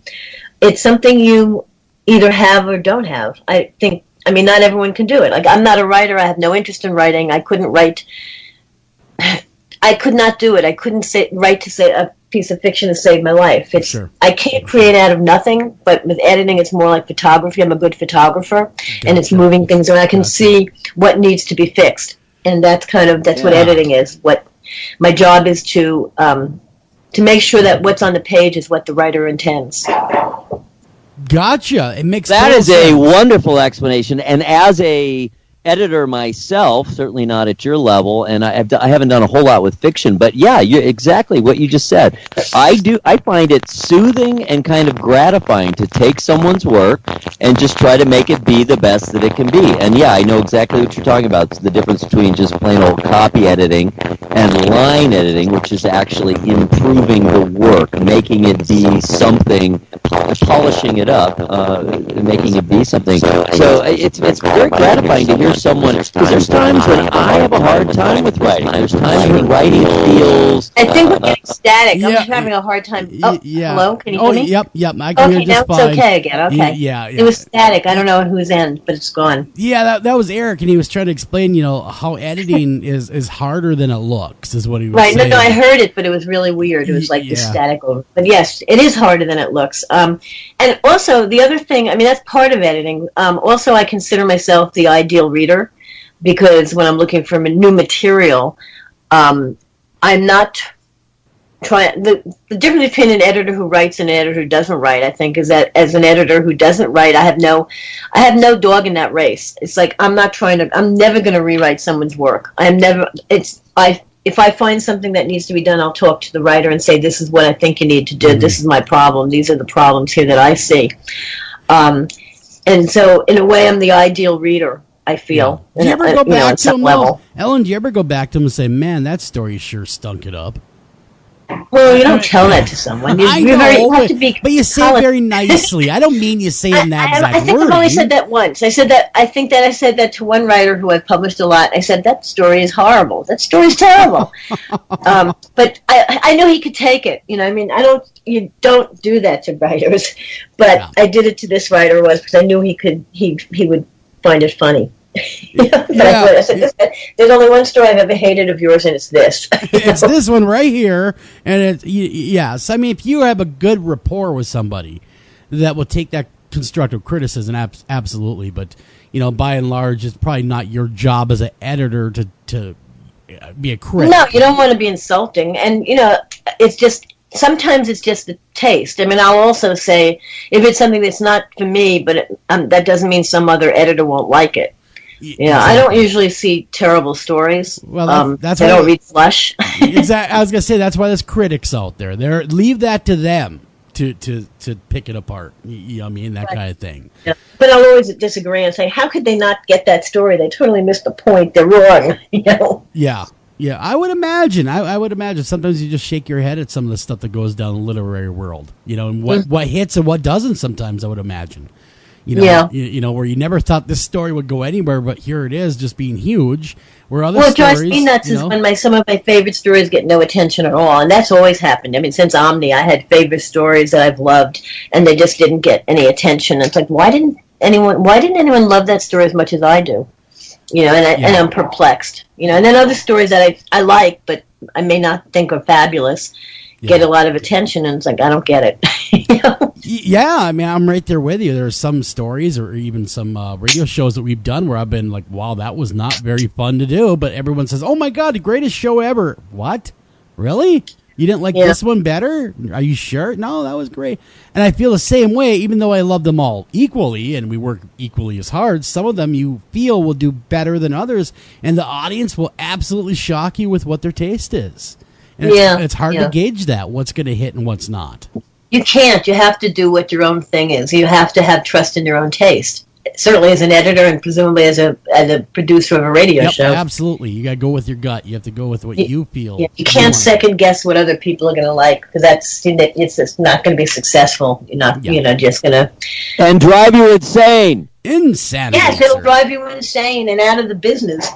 It's something you either have or don't have. I think. I mean, not everyone can do it. Like, I'm not a writer. I have no interest in writing. I couldn't write. I could not do it. I couldn't write to say a piece of fiction to save my life. I can't create out of nothing, but with editing, it's more like photography. I'm a good photographer, and it's moving things around. I can see what needs to be fixed, and that's what editing is. What my job is to make sure that what's on the page is what the writer intends. Gotcha. It makes that is sense. a wonderful explanation, and as a editor myself, certainly not at your level, and I haven't done a whole lot with fiction, but yeah, you're exactly what you just said. I find it soothing and kind of gratifying to take someone's work and just try to make it be the best that it can be. And yeah, I know exactly what you're talking about. It's the difference between just plain old copy editing and line editing, which is actually improving the work, making it be something, polishing it up, making it be something. So it's very gratifying to hear someone, because there's times when I have a hard time with writing. There's times when writing feels... I think we're getting static. I'm just having a hard time. Oh, hello? Can you hear me? Yep. I can hear just fine. Now it's okay again. Okay. Yeah. It was static. I don't know at whose end, but it's gone. Yeah, that was Eric, and he was trying to explain, how editing is harder than it looks, is what he was saying. Right. No, I heard it, but it was really weird. It was like the static over. But yes, it is harder than it looks. And also, the other thing, I mean, that's part of editing. Also, I consider myself the ideal reader, because when I'm looking for new material, I'm not trying. The difference between an editor who writes and an editor who doesn't write, I think, is that as an editor who doesn't write, I have no dog in that race. It's like I'm never going to rewrite someone's work. If I find something that needs to be done, I'll talk to the writer and say, this is what I think you need to do. This is my problem. These are the problems here that I see. And so, in a way, I'm the ideal reader, I feel. Do you ever go back to him, Ellen, do you ever go back to him and say, man, that story sure stunk it up? Well, you don't tell that to someone. You have to be but you say it very nicely. I don't mean you say it in that exact I think wording. I've only said that once. I said that to one writer who I've published a lot. I said, that story is horrible. That story's terrible. But I know he could take it. I mean, you don't do that to writers. But I did it to this writer because I knew he would find it funny. I said, there's only one story I've ever hated of yours, and it's this. It's this one right here, and it's yes. I mean, if you have a good rapport with somebody that will take that constructive criticism, absolutely. But by and large, it's probably not your job as an editor to be a critic. No, you don't want to be insulting, and it's just. Sometimes it's just the taste. I mean, I'll also say if it's something that's not for me, but that doesn't mean some other editor won't like it. Yeah, I don't usually see terrible stories. Well, that's I don't read slush. Exactly. I was gonna say that's why there's critics out there. Leave that to them to pick it apart. I mean, that kind of thing. Yeah. But I'll always disagree and say, how could they not get that story? They totally missed the point. They're wrong. Yeah, I would imagine. I would imagine sometimes you just shake your head at some of the stuff that goes down in the literary world. And what hits and what doesn't. Sometimes I would imagine. Where you never thought this story would go anywhere, but here it is, just being huge. Where other stories, drives me nuts is when some of my favorite stories get no attention at all, and that's always happened. I mean, since Omni, I had favorite stories that I've loved, and they just didn't get any attention. It's like, why didn't anyone love that story as much as I do? And I'm perplexed. And then other stories that I like, but I may not think are fabulous, get a lot of attention, and it's like, I don't get it. Yeah, I mean, I'm right there with you. There's some stories or even some radio shows that we've done where I've been like, wow, that was not very fun to do, but everyone says, oh my God, the greatest show ever. What? Really? You didn't like this one better? Are you sure? No, that was great. And I feel the same way, even though I love them all equally and we work equally as hard. Some of them you feel will do better than others, and the audience will absolutely shock you with what their taste is. And it's hard to gauge that, what's going to hit and what's not. You can't. You have to do what your own thing is. You have to have trust in your own taste. certainly as an editor and presumably as a producer of a radio show. Absolutely. You got to go with your gut. You have to go with what you feel. Yeah, you can't second guess what other people are going to like, because it's just not going to be successful. You're not, just going to... And drive you insane. Insanity. Yes, it'll drive you insane and out of the business.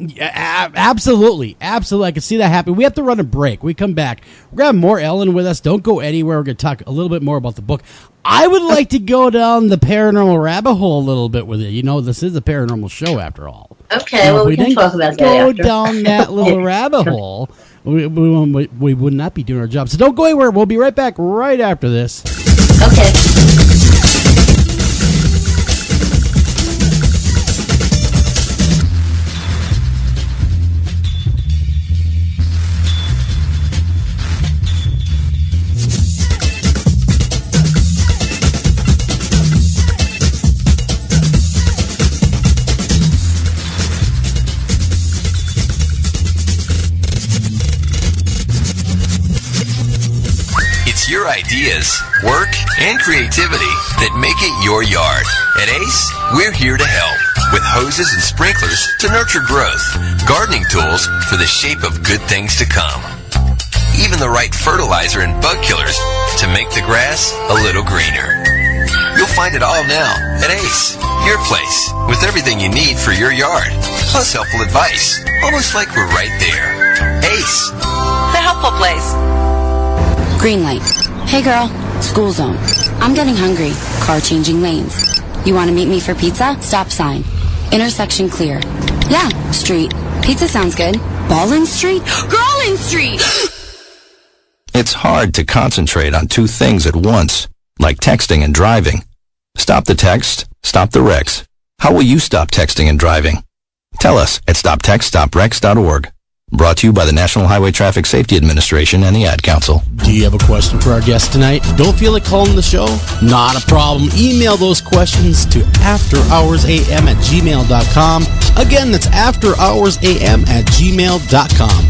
Yeah, absolutely. Absolutely. I can see that happen. We have to run a break. We come back. We're going to have more Ellen with us. Don't go anywhere. We're going to talk a little bit more about the book. I would like to go down the paranormal rabbit hole a little bit with you. This is a paranormal show after all. Okay, we can talk about that go down that little rabbit hole, we would not be doing our job. So don't go anywhere. We'll be right back right after this. Okay. Your ideas, work, and creativity that make it your yard. At ACE, we're here to help with hoses and sprinklers to nurture growth, gardening tools for the shape of good things to come, even the right fertilizer and bug killers to make the grass a little greener. You'll find it all now at ACE, your place, with everything you need for your yard, plus helpful advice, almost like we're right there. ACE, The helpful place. Green light. Hey girl, school zone. I'm getting hungry. Car changing lanes. You want to meet me for pizza? Stop sign. Intersection clear. Yeah, street. Pizza sounds good. Ballin Street? Girlin Street! It's hard to concentrate on two things at once, like texting and driving. Stop the text, stop the wrecks. How will you stop texting and driving? Tell us at stoptextstopwrecks.org. Brought to you by the National Highway Traffic Safety Administration and the Ad Council. Do you have a question for our guest tonight? Don't feel like calling the show? Not a problem. Email those questions to afterhoursam@gmail.com. Again, that's afterhoursam@gmail.com.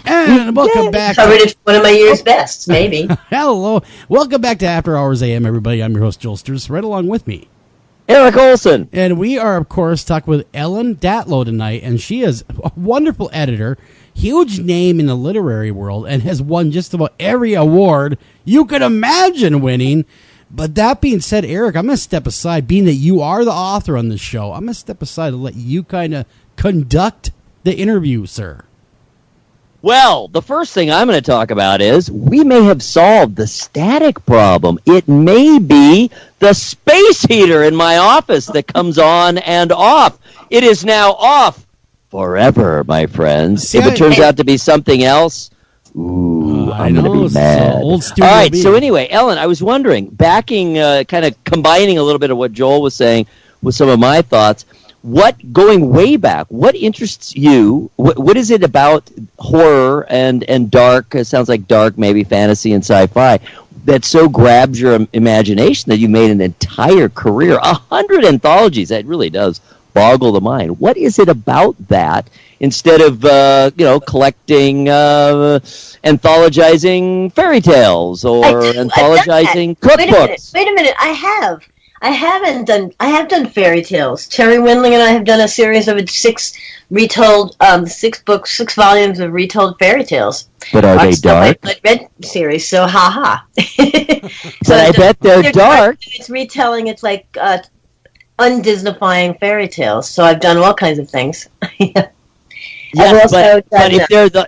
And welcome back. Covered it one of my year's bests, maybe. Hello. Welcome back to After Hours AM, everybody. I'm your host, Joel Sturgis. Right along with me, Eric Olsen. And we are, of course, talking with Ellen Datlow tonight. And she is a wonderful editor, huge name in the literary world, and has won just about every award you could imagine winning. But that being said, Eric, I'm going to step aside. Being that you are the author on this show, I'm going to step aside to let you kind of conduct the interview, sir. Well, the first thing I'm going to talk about is we may have solved the static problem. It may be the space heater in my office that comes on and off. It is now off forever, my friends. If it turns out to be something else, I'm going to be mad. All right, so anyway, Ellen, I was wondering, kind of combining a little bit of what Joel was saying with some of my thoughts, going way back, what interests you? What is it about horror and dark? It sounds like dark, maybe fantasy and sci-fi, that so grabs your imagination that you made an entire career, 100 anthologies. That really does boggle the mind. What is it about that? Instead of collecting, anthologizing fairy tales or anthologizing cookbooks. Wait a minute. I have done fairy tales. Terry Windling and I have done a series of 6 volumes of retold fairy tales. But are they dark? I read series, so haha. But I bet they're dark. It's retelling. It's like undisneyfying fairy tales. So I've done all kinds of things. Yeah, but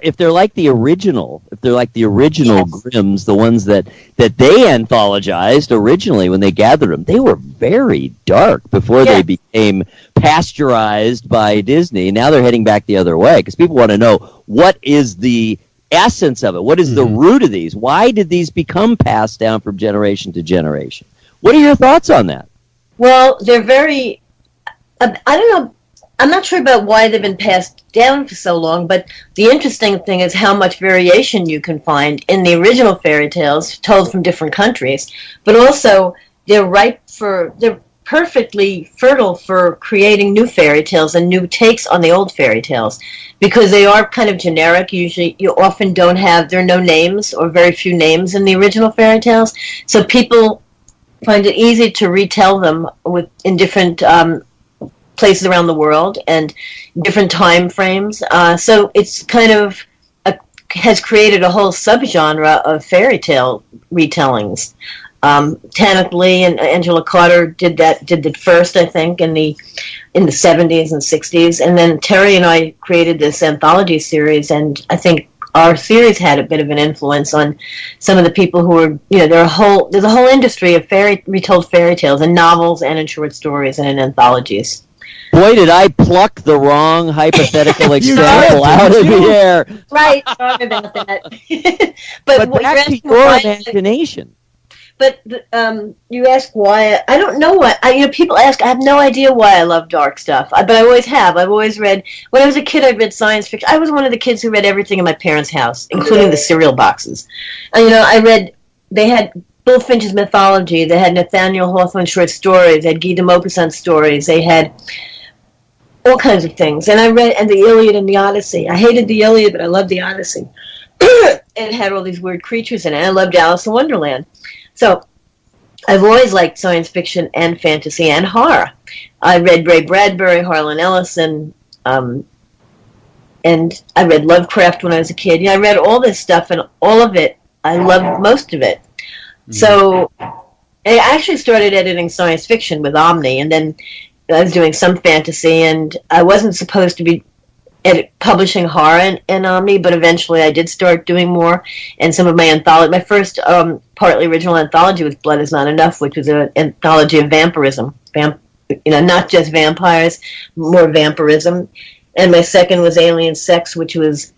if they're like the original, Grimms, the ones that they anthologized originally when they gathered them, they were very dark before they became pasteurized by Disney. Now they're heading back the other way because people want to know what is the essence of it, what is the root of these, why did these become passed down from generation to generation? What are your thoughts on that? Well, they're very, I don't know, I'm not sure about why they've been passed down for so long, but the interesting thing is how much variation you can find in the original fairy tales told from different countries, but also they're perfectly fertile for creating new fairy tales and new takes on the old fairy tales, because they are kind of generic. Usually you often there are no names or very few names in the original fairy tales, so people find it easy to retell them in different places around the world and different time frames. So it's kind of has created a whole subgenre of fairy tale retellings. Tanith Lee and Angela Carter did the first, I think, in the 70s and 60s, and then Terry and I created this anthology series, and I think our series had a bit of an influence on some of the people who were, there's a whole industry of retold fairy tales in novels and in short stories and in anthologies. Boy, did I pluck the wrong hypothetical example out of the air. Right, sorry about that. but back to your imagination. But you ask why. I don't know what. People ask. I have no idea why I love dark stuff. But I always have. I've always read. When I was a kid, I read science fiction. I was one of the kids who read everything in my parents' house, including the cereal boxes. And, I read. They had Bullfinch's mythology. They had Nathaniel Hawthorne short stories. They had Guy de Maupassant stories. They had all kinds of things. And I read the Iliad and the Odyssey. I hated the Iliad, but I loved the Odyssey. It had all these weird creatures in it. I loved Alice in Wonderland. So I've always liked science fiction and fantasy and horror. I read Ray Bradbury, Harlan Ellison, and I read Lovecraft when I was a kid. I read all this stuff, and all of it, I loved most of it. Mm-hmm. So I actually started editing science fiction with Omni, and then I was doing some fantasy, and I wasn't supposed to be publishing horror in Omni, but eventually I did start doing more. And some of my anthology, my first partly original anthology was Blood Is Not Enough, which was an anthology of vampirism. Not just vampires, more vampirism. And my second was Alien Sex, which was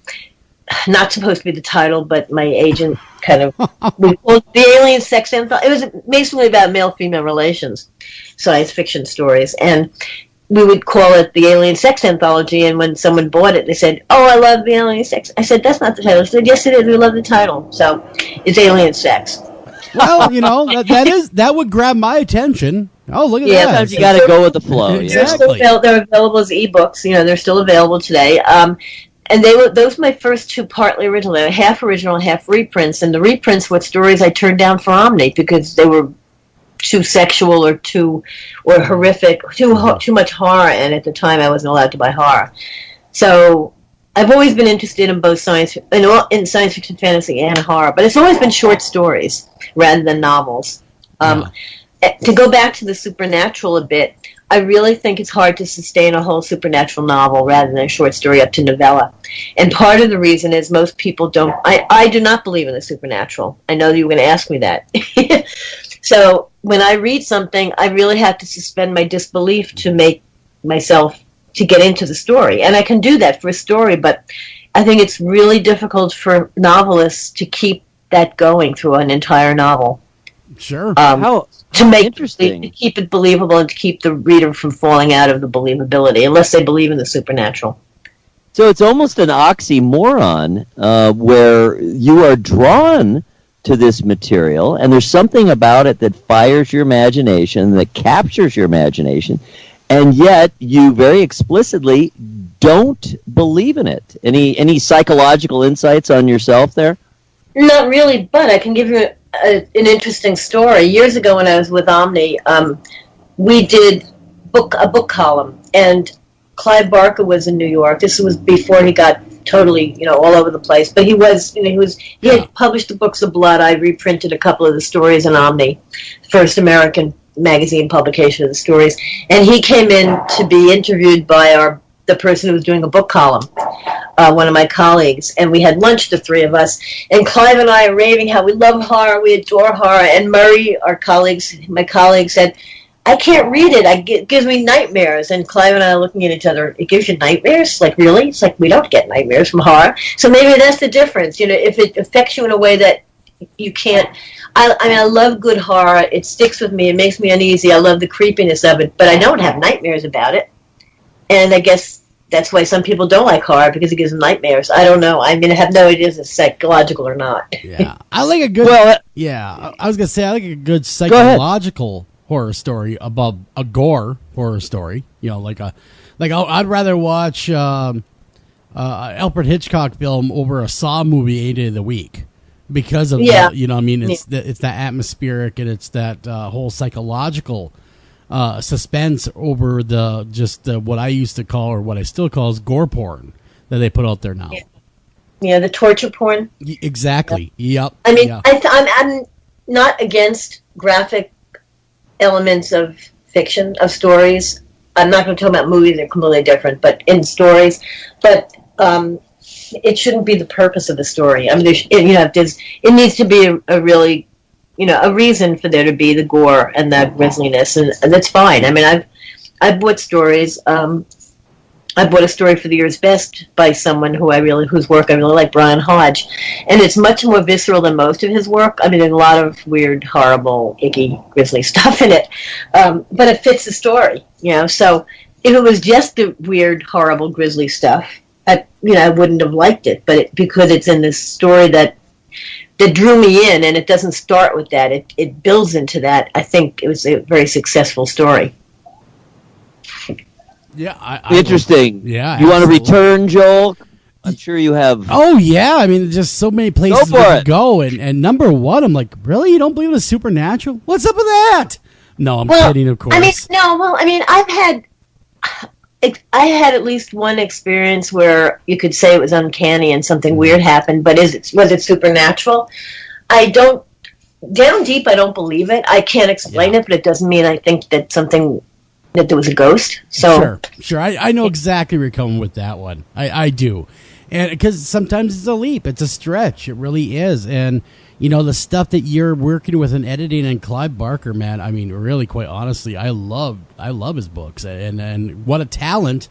not supposed to be the title, but my agent kind of we called the Alien Sex anthology. It was basically about male-female relations, science fiction stories, and we would call it the Alien Sex Anthology, and when someone bought it, they said, "Oh, I love the Alien Sex." I said, "That's not the title." They said, "Yes, it is. We love the title." So it's Alien Sex. Well, that would grab my attention. Oh, look at that! Yeah, sometimes you got to go with the flow. Exactly. They're available as ebooks. They're still available today. And those were my first two partly original. They were half original, half reprints. And the reprints were stories I turned down for Omni because they were too sexual or horrific, too much horror, and at the time I wasn't allowed to buy horror. So I've always been interested in both science fiction, fantasy, and horror, but it's always been short stories rather than novels. To go back to the supernatural a bit, I really think it's hard to sustain a whole supernatural novel rather than a short story up to novella. And part of the reason is most people don't. I do not believe in the supernatural. I know you were going to ask me that. So when I read something, I really have to suspend my disbelief to make myself to get into the story. And I can do that for a story, but I think it's really difficult for novelists to keep that going through an entire novel. Sure. To keep it believable and to keep the reader from falling out of the believability, unless they believe in the supernatural. So it's almost an oxymoron where you are drawn to this material, and there's something about it that fires your imagination, that captures your imagination, and yet you very explicitly don't believe in it. Any psychological insights on yourself there? Not really, but I can give you an interesting story. Years ago when I was with Omni, we did a book column, and Clive Barker was in New York. This was before he got totally, all over the place. But he had published the Books of Blood. I reprinted a couple of the stories in Omni, first American magazine publication of the stories. And he came in to be interviewed by the person who was doing a book column, one of my colleagues. And we had lunch, the three of us. And Clive and I are raving how we love horror, we adore horror. And Murray, my colleague, said, "I can't read it. It gives me nightmares." And Clive and I are looking at each other. "It gives you nightmares? Like, really?" It's like, we don't get nightmares from horror. So maybe that's the difference. If it affects you in a way that you can't. I mean, I love good horror. It sticks with me. It makes me uneasy. I love the creepiness of it, but I don't have nightmares about it. And I guess that's why some people don't like horror, because it gives them nightmares. I don't know. I mean, I have no idea if it's psychological or not. Yeah, I like a good. I was gonna say I like a good psychological horror story above a gore horror story. You know, I'd rather watch Alfred Hitchcock film over a Saw movie 8 days of the week. Because of the, you know what I mean, it's that atmospheric, and it's that whole psychological suspense over what I used to call, or what I still call, is gore porn that they put out there now. Yeah, the torture porn. Exactly. Yep. I mean, I'm not against graphic elements of fiction, of stories. I'm not going to talk about movies; they're completely different. But in stories, it shouldn't be the purpose of the story. I mean, it needs to be a really, a reason for there to be the gore and the grisliness, and that's fine. I mean, I've bought stories. I bought a story for The Year's Best by someone whose work I really like, Brian Hodge, and it's much more visceral than most of his work. I mean, there's a lot of weird, horrible, icky, grisly stuff in it, but it fits the story. So if it was just the weird, horrible, grisly stuff, I wouldn't have liked it, but because it's in this story that drew me in, and it doesn't start with that, it builds into that. I think it was a very successful story. Yeah, interesting. Yeah, you want to return, Joel? I'm sure you have. Oh yeah, I mean, there's just so many places to go, and number one, I'm like, really? You don't believe in the supernatural? What's up with that? No, I'm kidding, of course. I had at least one experience where you could say it was uncanny and something weird happened, but was it supernatural? Down deep, I don't believe it. I can't explain it, but it doesn't mean I think that there was a ghost. So Sure. I know exactly where you're coming with that one. I do. And because sometimes it's a leap, it's a stretch. It really is. And, the stuff that you're working with in editing and Clive Barker, man, I mean, really, quite honestly, I love his books, and what a talent.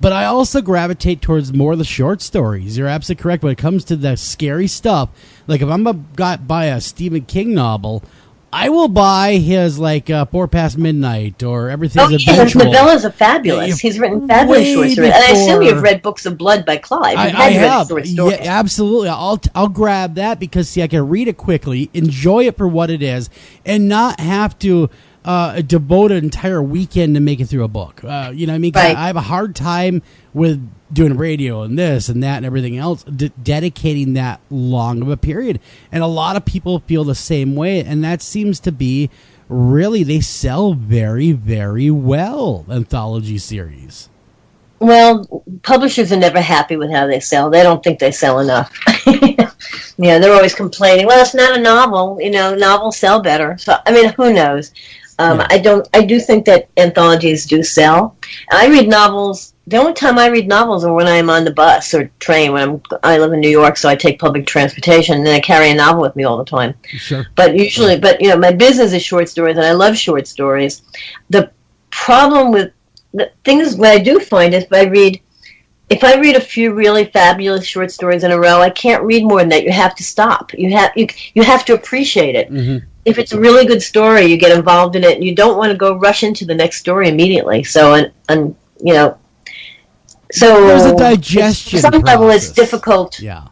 But I also gravitate towards more of the short stories. You're absolutely correct. When it comes to the scary stuff, like if I'm going to buy a Stephen King novel, I will buy his 4 Past Midnight or Everything's Eventual. His novellas are fabulous. He's written fabulous short stories. And I assume you've read Books of Blood by Clive. I have. Yeah, absolutely. I'll grab that because, I can read it quickly, enjoy it for what it is, and not have to devote an entire weekend to make it through a book. You know what I mean? Right. I have a hard time with doing radio and this and that and everything else, dedicating that long of a period. And a lot of people feel the same way, and that seems to be really, they sell very, very well, anthology series. Well, publishers are never happy with how they sell. They don't think they sell enough. They're always complaining, well, it's not a novel. Novels sell better. So, I mean, who knows? I do think that anthologies do sell. I read novels. The only time I read novels are when I'm on the bus or train. I live in New York, so I take public transportation, and then I carry a novel with me all the time. Sure. But usually, my business is short stories, and I love short stories. The problem with the things what I do find is if I read a few really fabulous short stories in a row, I can't read more than that. You have to stop. You have to appreciate it. Mm-hmm. If it's a really good story, you get involved in it, and you don't want to go rush into the next story immediately. So, so there's a digestion process. Some level, it's difficult. Yeah.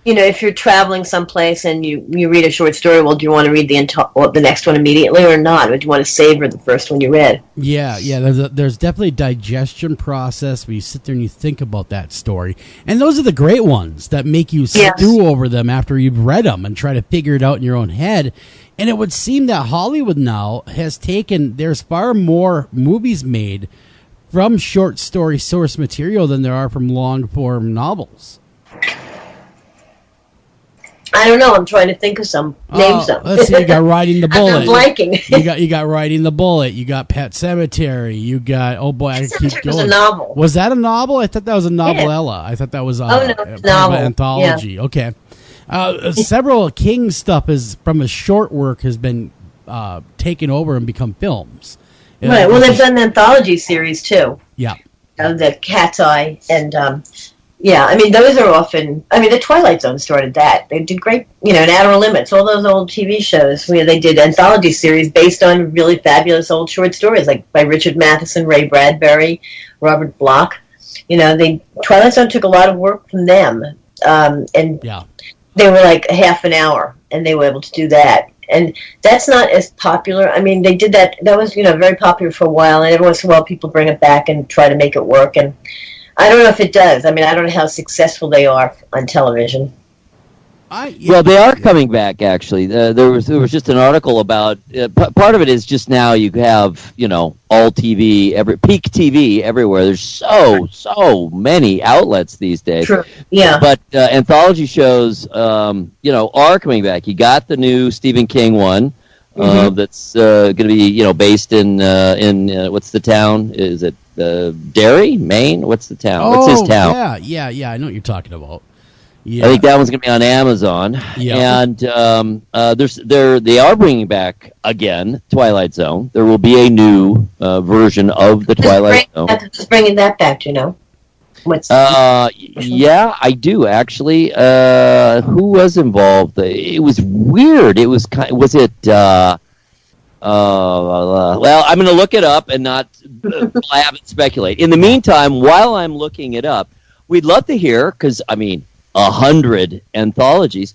If you're traveling someplace and you read a short story, well, do you want to read the next one immediately or not? Or do you want to savor the first one you read? Yeah. There's definitely a digestion process where you sit there and you think about that story. And those are the great ones that make you stew over them after you've read them and try to figure it out in your own head. And it would seem that Hollywood now has there's far more movies made from short story source material than there are from long form novels. I don't know. I'm trying to think of some. Name some. Let's see. You got Riding the Bullet. I'm blanking. You got Riding the Bullet. You got Pet Sematary. You got I keep going. Was a novel. Was that a novel? I thought that was a novella. I thought that was a novel. Anthology. Yeah. Okay. Several King stuff from his short work has been taken over and become films. Right. Well, they've done the anthology series too. Yeah. The Cat's Eye and Yeah, I mean, those are often, I mean, the Twilight Zone started that. They did great, and Outer Limits, all those old TV shows where they did anthology series based on really fabulous old short stories, like by Richard Matheson, Ray Bradbury, Robert Bloch. Twilight Zone took a lot of work from them, and they were like a half an hour, and they were able to do that. And that's not as popular. I mean, they did that. That was, very popular for a while, and every once in a while people bring it back and try to make it work. And I don't know if it does. I mean, I don't know how successful they are on television. Well, they are coming back, actually. There was just an article about part of it is just now you have all TV, peak TV everywhere. There's so many outlets these days. True. Yeah. But anthology shows, are coming back. You got the new Stephen King one that's going to be based in what's the town? Is it Derry, Maine? What's the town? What's his town? Yeah. I know what you're talking about. Yeah. I think that one's going to be on Amazon, and they are bringing back again Twilight Zone. There will be a new version of the Twilight Zone. Just bringing that back, Yeah, I do actually. Who was involved? It was weird. It was well, I'm going to look it up and not blab and speculate. In the meantime, while I'm looking it up, we'd love to hear, because 100 anthologies.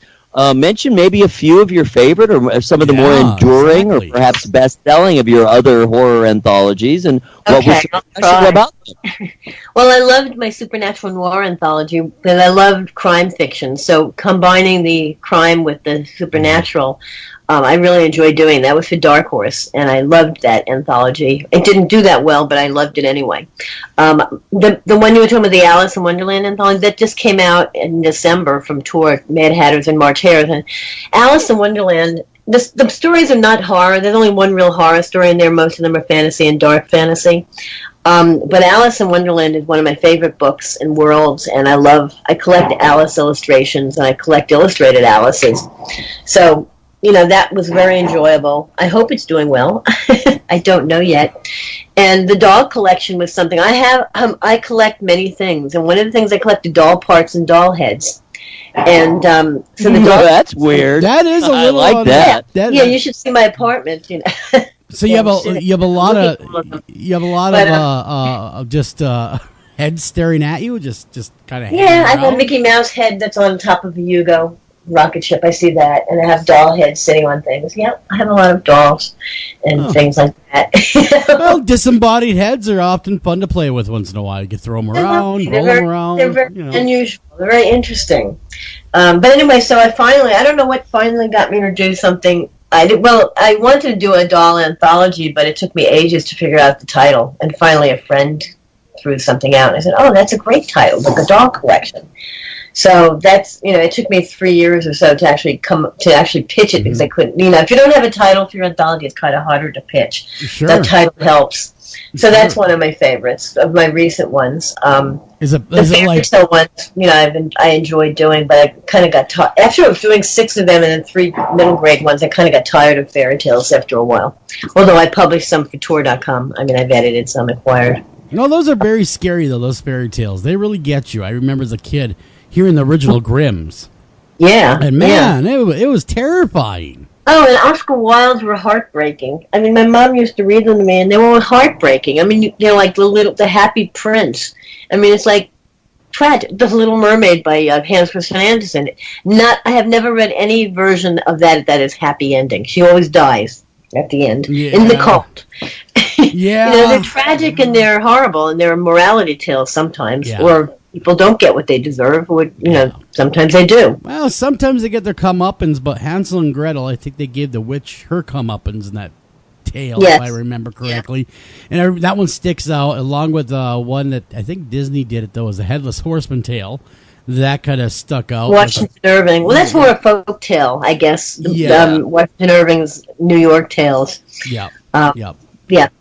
Mention maybe a few of your favorite or some of the more enduring or perhaps best-selling of your other horror anthologies, and what was so special about them. Well, I loved my supernatural noir anthology because I loved crime fiction. So combining the crime with the supernatural, I really enjoyed doing that. Was for Dark Horse, and I loved that anthology. It didn't do that well, but I loved it anyway. The one you were talking about, the Alice in Wonderland anthology, that just came out in December from Tor, Mad Hatters and March Hares. And Alice in Wonderland, the stories are not horror. There's only one real horror story in there. Most of them are fantasy and dark fantasy. But Alice in Wonderland is one of my favorite books and worlds, and I collect Alice illustrations, and I collect illustrated Alices. So, that was very enjoyable. I hope it's doing well. I don't know yet. And the dog collection was something I have. I collect many things, and one of the things I collect are doll parts and doll heads. And so the dog. That's weird. That is a little. I like that. Yeah, you should see my apartment. So you have a lot of just heads staring at you, just kind of. Yeah, I have a Mickey Mouse head that's on top of a Yugo rocket ship. I see that, and I have doll heads sitting on things. Yeah, I have a lot of dolls and things like that. Well, disembodied heads are often fun to play with once in a while. You can throw them around, roll them around. They're very unusual. They're very interesting. But anyway, so I don't know what finally got me to do something. I wanted to do a doll anthology, but it took me ages to figure out the title. And finally, a friend threw something out, and I said, "Oh, that's a great title, like a doll collection." So that's it took me 3 years or so to actually pitch it because I couldn't. If you don't have a title for your anthology, it's kind of harder to pitch. Sure. That title helps. So that's one of my favorites of my recent ones. Is it like ones? I enjoyed doing, but I kind of got tired after I was doing 6 of them and then 3 middle grade ones. I kind of got tired of fairy tales after a while. Although I published some for Tor.com. I've edited some acquired. No, those are very scary though. Those fairy tales, they really get you. I remember as a kid hearing the original Grimms. Yeah, and man, it was terrifying. Oh, and Oscar Wilde's were heartbreaking. My mom used to read them to me, and they were heartbreaking. Like the Happy Prince. It's like tragic. The Little Mermaid by Hans Christian Andersen. I have never read any version of that is happy ending. She always dies at the end in the cult. Yeah, they're tragic and they're horrible, and they're morality tales sometimes, or people don't get what they deserve, or sometimes they do. Well, sometimes they get their comeuppance, but Hansel and Gretel, I think they gave the witch her comeuppance in that tale, if I remember correctly. Yeah. And that one sticks out, along with one that I think Disney did it, though, was the Headless Horseman tale. That kind of stuck out. Washington Irving. Well, that's more a folk tale, I guess. Washington Irving's New York tales. Yeah.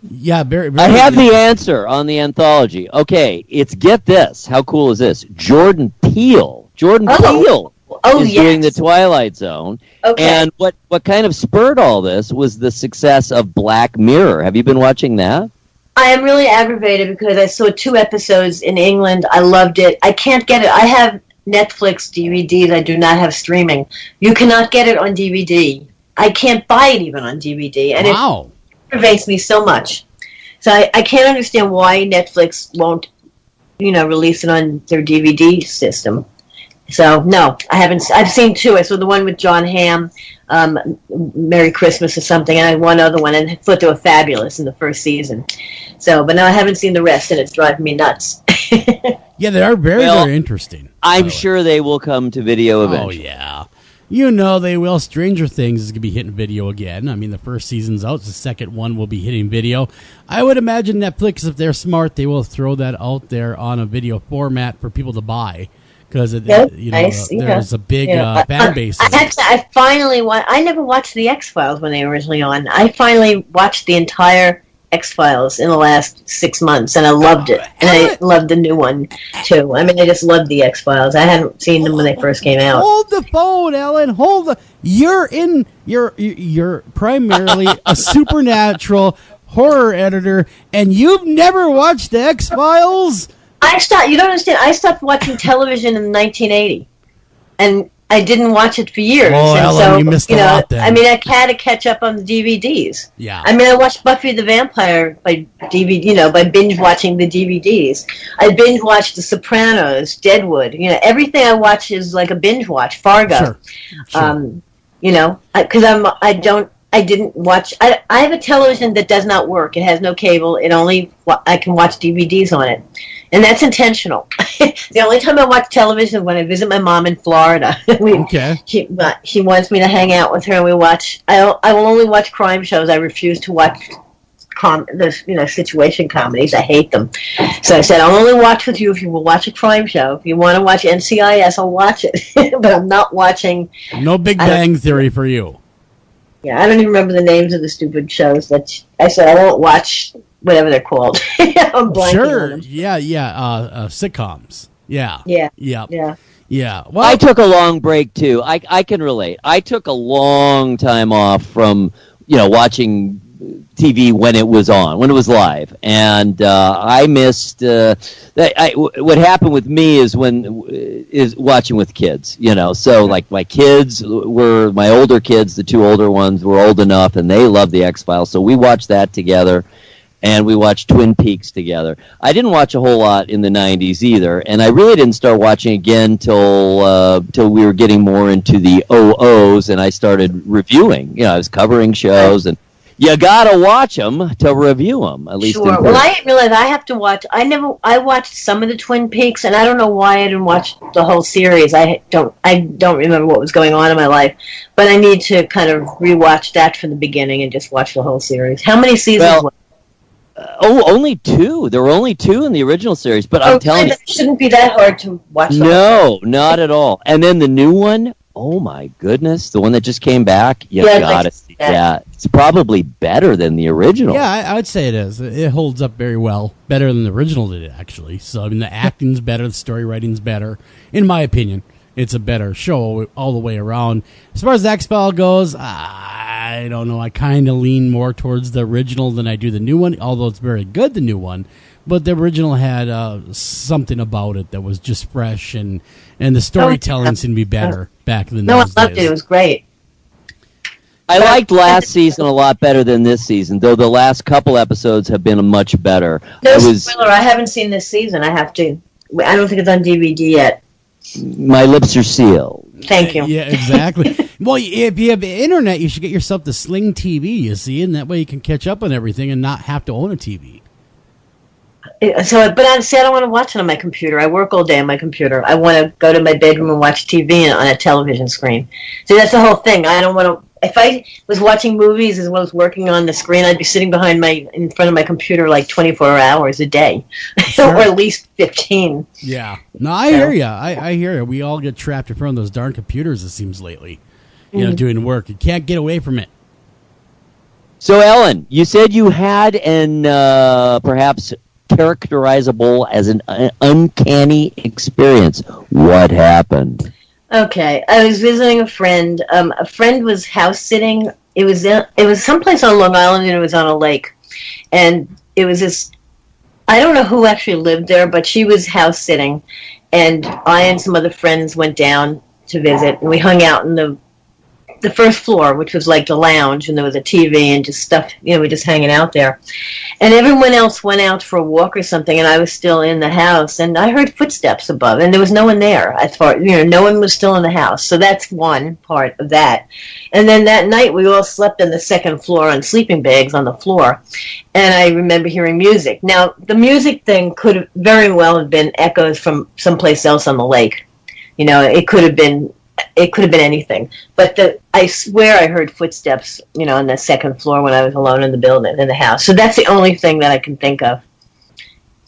Yeah, very I have the answer on the anthology. Okay, get this. How cool is this? Jordan Peele. Peele is doing the Twilight Zone. Okay. And what kind of spurred all this was the success of Black Mirror. Have you been watching that? I am really aggravated because I saw 2 episodes in England. I loved it. I can't get it. I have Netflix DVDs. I do not have streaming. You cannot get it on DVD. I can't buy it even on DVD. And wow. It aggravates me so much. So I can't understand why Netflix won't, release it on their DVD system. So, no, I haven't. I've seen 2. I saw the one with John Hamm, Merry Christmas or something, and I had one other one, and I thought they were fabulous in the first season. So, but no, I haven't seen the rest, and it's driving me nuts. Yeah, they are very, very interesting. I'm sure they will come to video eventually. Oh, yeah. You know they will. Stranger Things is going to be hitting video again. I mean, the first season's out. The second one will be hitting video. I would imagine Netflix, if they're smart, they will throw that out there on a video format for people to buy. Because there's a big fan base. I finally I never watched the X-Files when they were originally on. I finally watched the entire X-Files in the last 6 months, and I loved it. And I loved the new one too. I mean, I just loved the X-Files. I hadn't seen them when they first came out. Hold the phone, Ellen. You're primarily a supernatural horror editor, and you've never watched the X-Files? You don't understand. I stopped watching television in 1980, and I didn't watch it for years. Oh, and Ellen, so, you missed a lot then. I mean, I had to catch up on the DVDs. Yeah. I mean, I watched Buffy the Vampire by DVD, by binge watching the DVDs. I binge watched The Sopranos, Deadwood. Everything I watch is like a binge watch. Fargo. Sure. Because I didn't watch. I have a television that does not work. It has no cable. I can watch DVDs on it. And that's intentional. The only time I watch television is when I visit my mom in Florida. Okay. She wants me to hang out with her, and we watch. I will only watch crime shows. I refuse to watch situation comedies. I hate them. So I said, I'll only watch with you if you will watch a crime show. If you want to watch NCIS, I'll watch it. But I'm not watching. No Big Bang Theory for you. Yeah, I don't even remember the names of the stupid shows that I said I won't watch. Whatever they're called. I'm blanking on them. Yeah. Sitcoms. Yeah. Yeah. Well, I took a long break too. I can relate. I took a long time off from watching TV when it was on, when it was live, and I missed. What happened with me is watching with kids. So like my older kids, the 2 older ones were old enough, and they loved the X-Files, so we watched that together. And we watched Twin Peaks together. I didn't watch a whole lot in the 90s either, and I really didn't start watching again till we were getting more into the OOs, and I started reviewing. I was covering shows, and you gotta watch them to review them, at least. Sure. Well, I realized I have to watch. I watched some of the Twin Peaks, and I don't know why I didn't watch the whole series. I don't remember what was going on in my life, but I need to kind of rewatch that from the beginning and just watch the whole series. How many seasons? Only 2. There were only 2 in the original series, but I'm telling you, it shouldn't be that hard to watch. No, not at all. And then the new one, oh my goodness, the one that just came back, got it. Yeah, it's probably better than the original. Yeah, I would say it is. It holds up very well, better than the original did, actually. So, I mean, the acting's better, the story writing's better, in my opinion. It's a better show all the way around. As far as the X-Files goes, I don't know. I kind of lean more towards the original than I do the new one, although it's very good, the new one. But the original had something about it that was just fresh, and the storytelling seemed to be better back in the 90s. No, I loved it. It was great. I liked last season a lot better than this season, though the last couple episodes have been much better. Spoiler, I haven't seen this season. I have to. I don't think it's on DVD yet. My lips are sealed. Thank you. Yeah, exactly. Well, if you have the internet, you should get yourself the Sling TV, you see, and that way you can catch up on everything and not have to own a TV. But I don't want to watch it on my computer. I work all day on my computer. I want to go to my bedroom and watch TV on a television screen. So that's the whole thing. I don't want to. If I was watching movies as well as working on the screen, I'd be sitting in front of my computer like 24 hours a day, Sure. or at least 15. Yeah. No, I hear you. I hear you. We all get trapped in front of those darn computers, it seems, lately. Doing work. You can't get away from it. So, Ellen, you said you had an perhaps characterizable as an uncanny experience. What happened? Okay, I was visiting a friend. A friend was house sitting. It was someplace on Long Island, and it was on a lake. And it was this, I don't know who actually lived there, but she was house sitting, and I and some other friends went down to visit, and we hung out in the first floor, which was like the lounge, and there was a TV and just stuff, we're just hanging out there. And everyone else went out for a walk or something, and I was still in the house, and I heard footsteps above, and there was no one there. As far, no one was still in the house. So that's one part of that. And then that night, we all slept on the second floor on sleeping bags on the floor, and I remember hearing music. Now, the music thing could very well have been echoes from someplace else on the lake. It could have been anything. But I swear I heard footsteps, on the second floor when I was alone in the house. So that's the only thing that I can think of.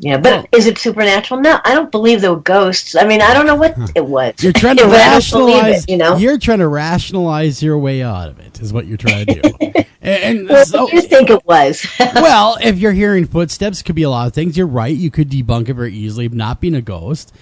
But is it supernatural? No, I don't believe there were ghosts. I mean, I don't know what it was. You're trying to rationalize. You're trying to rationalize your way out of it. Is what you're trying to do. And what do you think it was? Well, if you're hearing footsteps, it could be a lot of things. You're right. You could debunk it very easily of not being a ghost.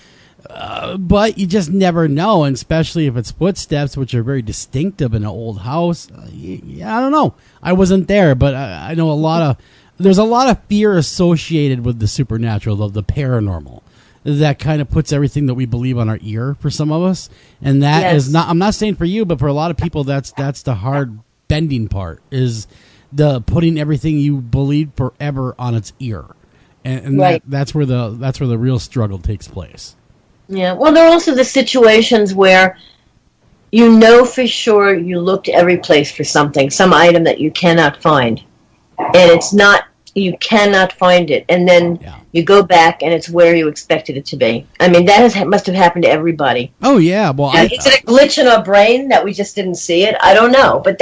But you just never know, and especially if it's footsteps, which are very distinctive in an old house. I don't know. I wasn't there, but I know there's a lot of fear associated with the supernatural, of the paranormal, that kind of puts everything that we believe on our ear for some of us. And that is not, I'm not saying for you, but for a lot of people, that's the hard bending part, is the putting everything you believe forever on its ear. And right. that's where the real struggle takes place. Yeah, well, there are also the situations where for sure you looked every place for something, some item that you cannot find. And you cannot find it. And then you go back and it's where you expected it to be. I mean, that must have happened to everybody. Oh, yeah. Well, is it a glitch in our brain that we just didn't see it? I don't know. But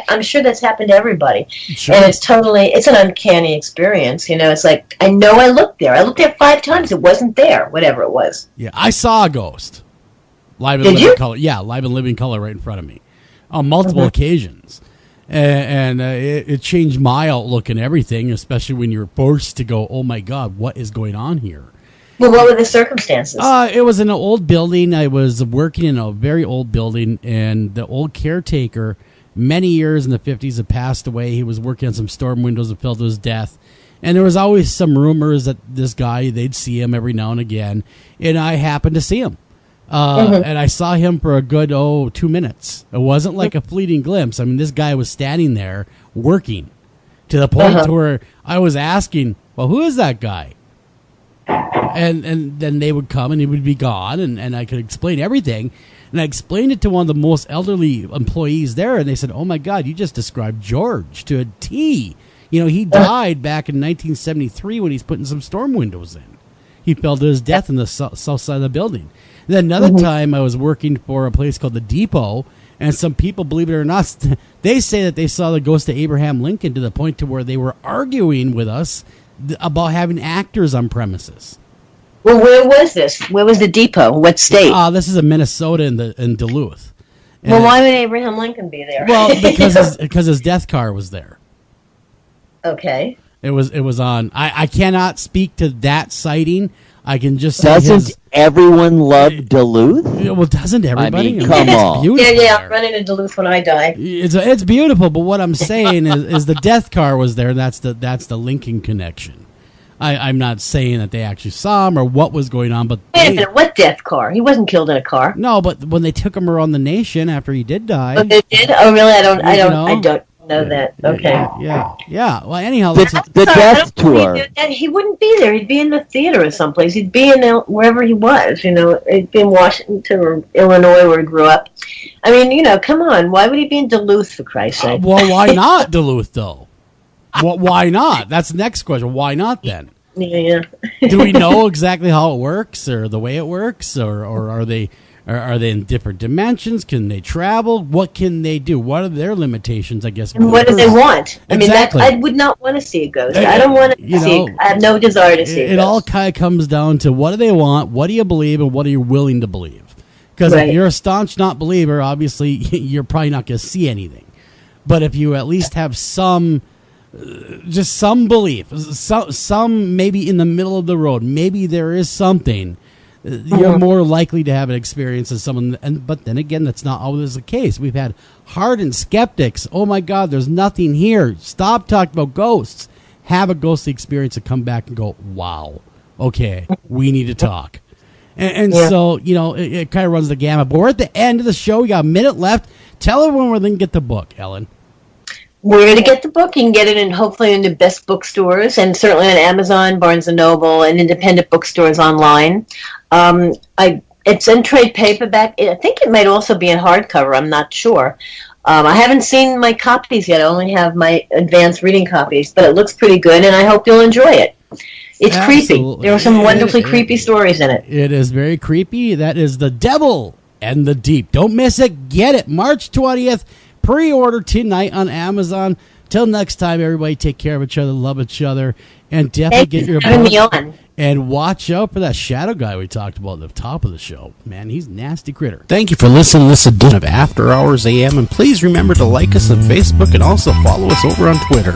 I'm sure that's happened to everybody. Sure. And it's an uncanny experience. It's like, I know I looked there. I looked there 5 times. It wasn't there, whatever it was. Yeah, I saw a ghost. Live in living color. Yeah, live in living color right in front of me on multiple occasions. And it changed my outlook and everything, especially when you're forced to go, oh, my God, what is going on here? Well, what were the circumstances? It was in an old building. I was working in a very old building, and the old caretaker, many years in the 50s, had passed away. He was working on some storm windows and fell to his death. And there was always some rumors that this guy, they'd see him every now and again, and I happened to see him. And I saw him for a good 2 minutes. It wasn't like a fleeting glimpse. I mean, this guy was standing there working to the point where I was asking, well, who is that guy? And then they would come and he would be gone, and I could explain everything. And I explained it to one of the most elderly employees there, and they said, oh, my God, you just described George to a T. He died back in 1973 when he's putting some storm windows in. He fell to his death in the south side of the building. Then another time I was working for a place called the Depot, and some people, believe it or not, they say that they saw the ghost of Abraham Lincoln to the point to where they were arguing with us about having actors on premises. Well, where was this? Where was the Depot? What state? This is in Minnesota in Duluth. And well, why would Abraham Lincoln be there? Well, because his death car was there. Okay. It was on. I cannot speak to that sighting. I can just say Doesn't everyone love Duluth? Well, doesn't everybody? I mean, come on. Yeah, I'm running to Duluth when I die. It's beautiful, but what I'm saying is the death car was there. That's the Lincoln connection. I'm not saying that they actually saw him or what was going on, but what death car? He wasn't killed in a car. No, but when they took him around the nation after he did die. Oh, they did? Oh, really? I don't know that. Okay. Yeah. Well, anyhow, the death tour. And he wouldn't be there. He'd be in the theater or someplace. He'd be in wherever he was. He'd be in Washington or Illinois where he grew up. I mean, come on. Why would he be in Duluth, for Christ's sake? Well, why not Duluth, though? Why not? That's the next question. Why not then? Yeah. Do we know exactly how it works or the way it works, or are they in different dimensions? Can they travel? What can they do? What are their limitations, I guess? And what do they want? Exactly. I would not want to see a ghost. I don't want to see. I have no desire to see. It all kind of comes down to what do they want, what do you believe, and what are you willing to believe? Because if you're a staunch not believer, obviously you're probably not going to see anything. But if you at least have some belief, some maybe in the middle of the road, maybe there is something, you're more likely to have an experience as someone. But then again, that's not always the case. We've had hardened skeptics. Oh my God, there's nothing here. Stop talking about ghosts. have a ghostly experience and come back and go, wow, okay, we need to talk. And so, it kind of runs the gamut. But we're at the end of the show. We got a minute left. Tell everyone where they can get the book, Ellen. Where to get the book? You can get it hopefully in the best bookstores, and certainly on Amazon, Barnes & Noble, and independent bookstores online. It's in trade paperback. I think it might also be in hardcover. I'm not sure. I haven't seen my copies yet. I only have my advanced reading copies, but it looks pretty good, and I hope you'll enjoy it. It's creepy. There are some wonderfully creepy stories in it. It is very creepy. That is The Devil and the Deep. Don't miss it. Get it. March 20th. Pre-order tonight on Amazon. Till next time, everybody, take care of each other, love each other, and definitely get your book. And watch out for that shadow guy we talked about at the top of the show. Man, he's a nasty critter. Thank you for listening to this edition of After Hours AM, and please remember to like us on Facebook and also follow us over on Twitter.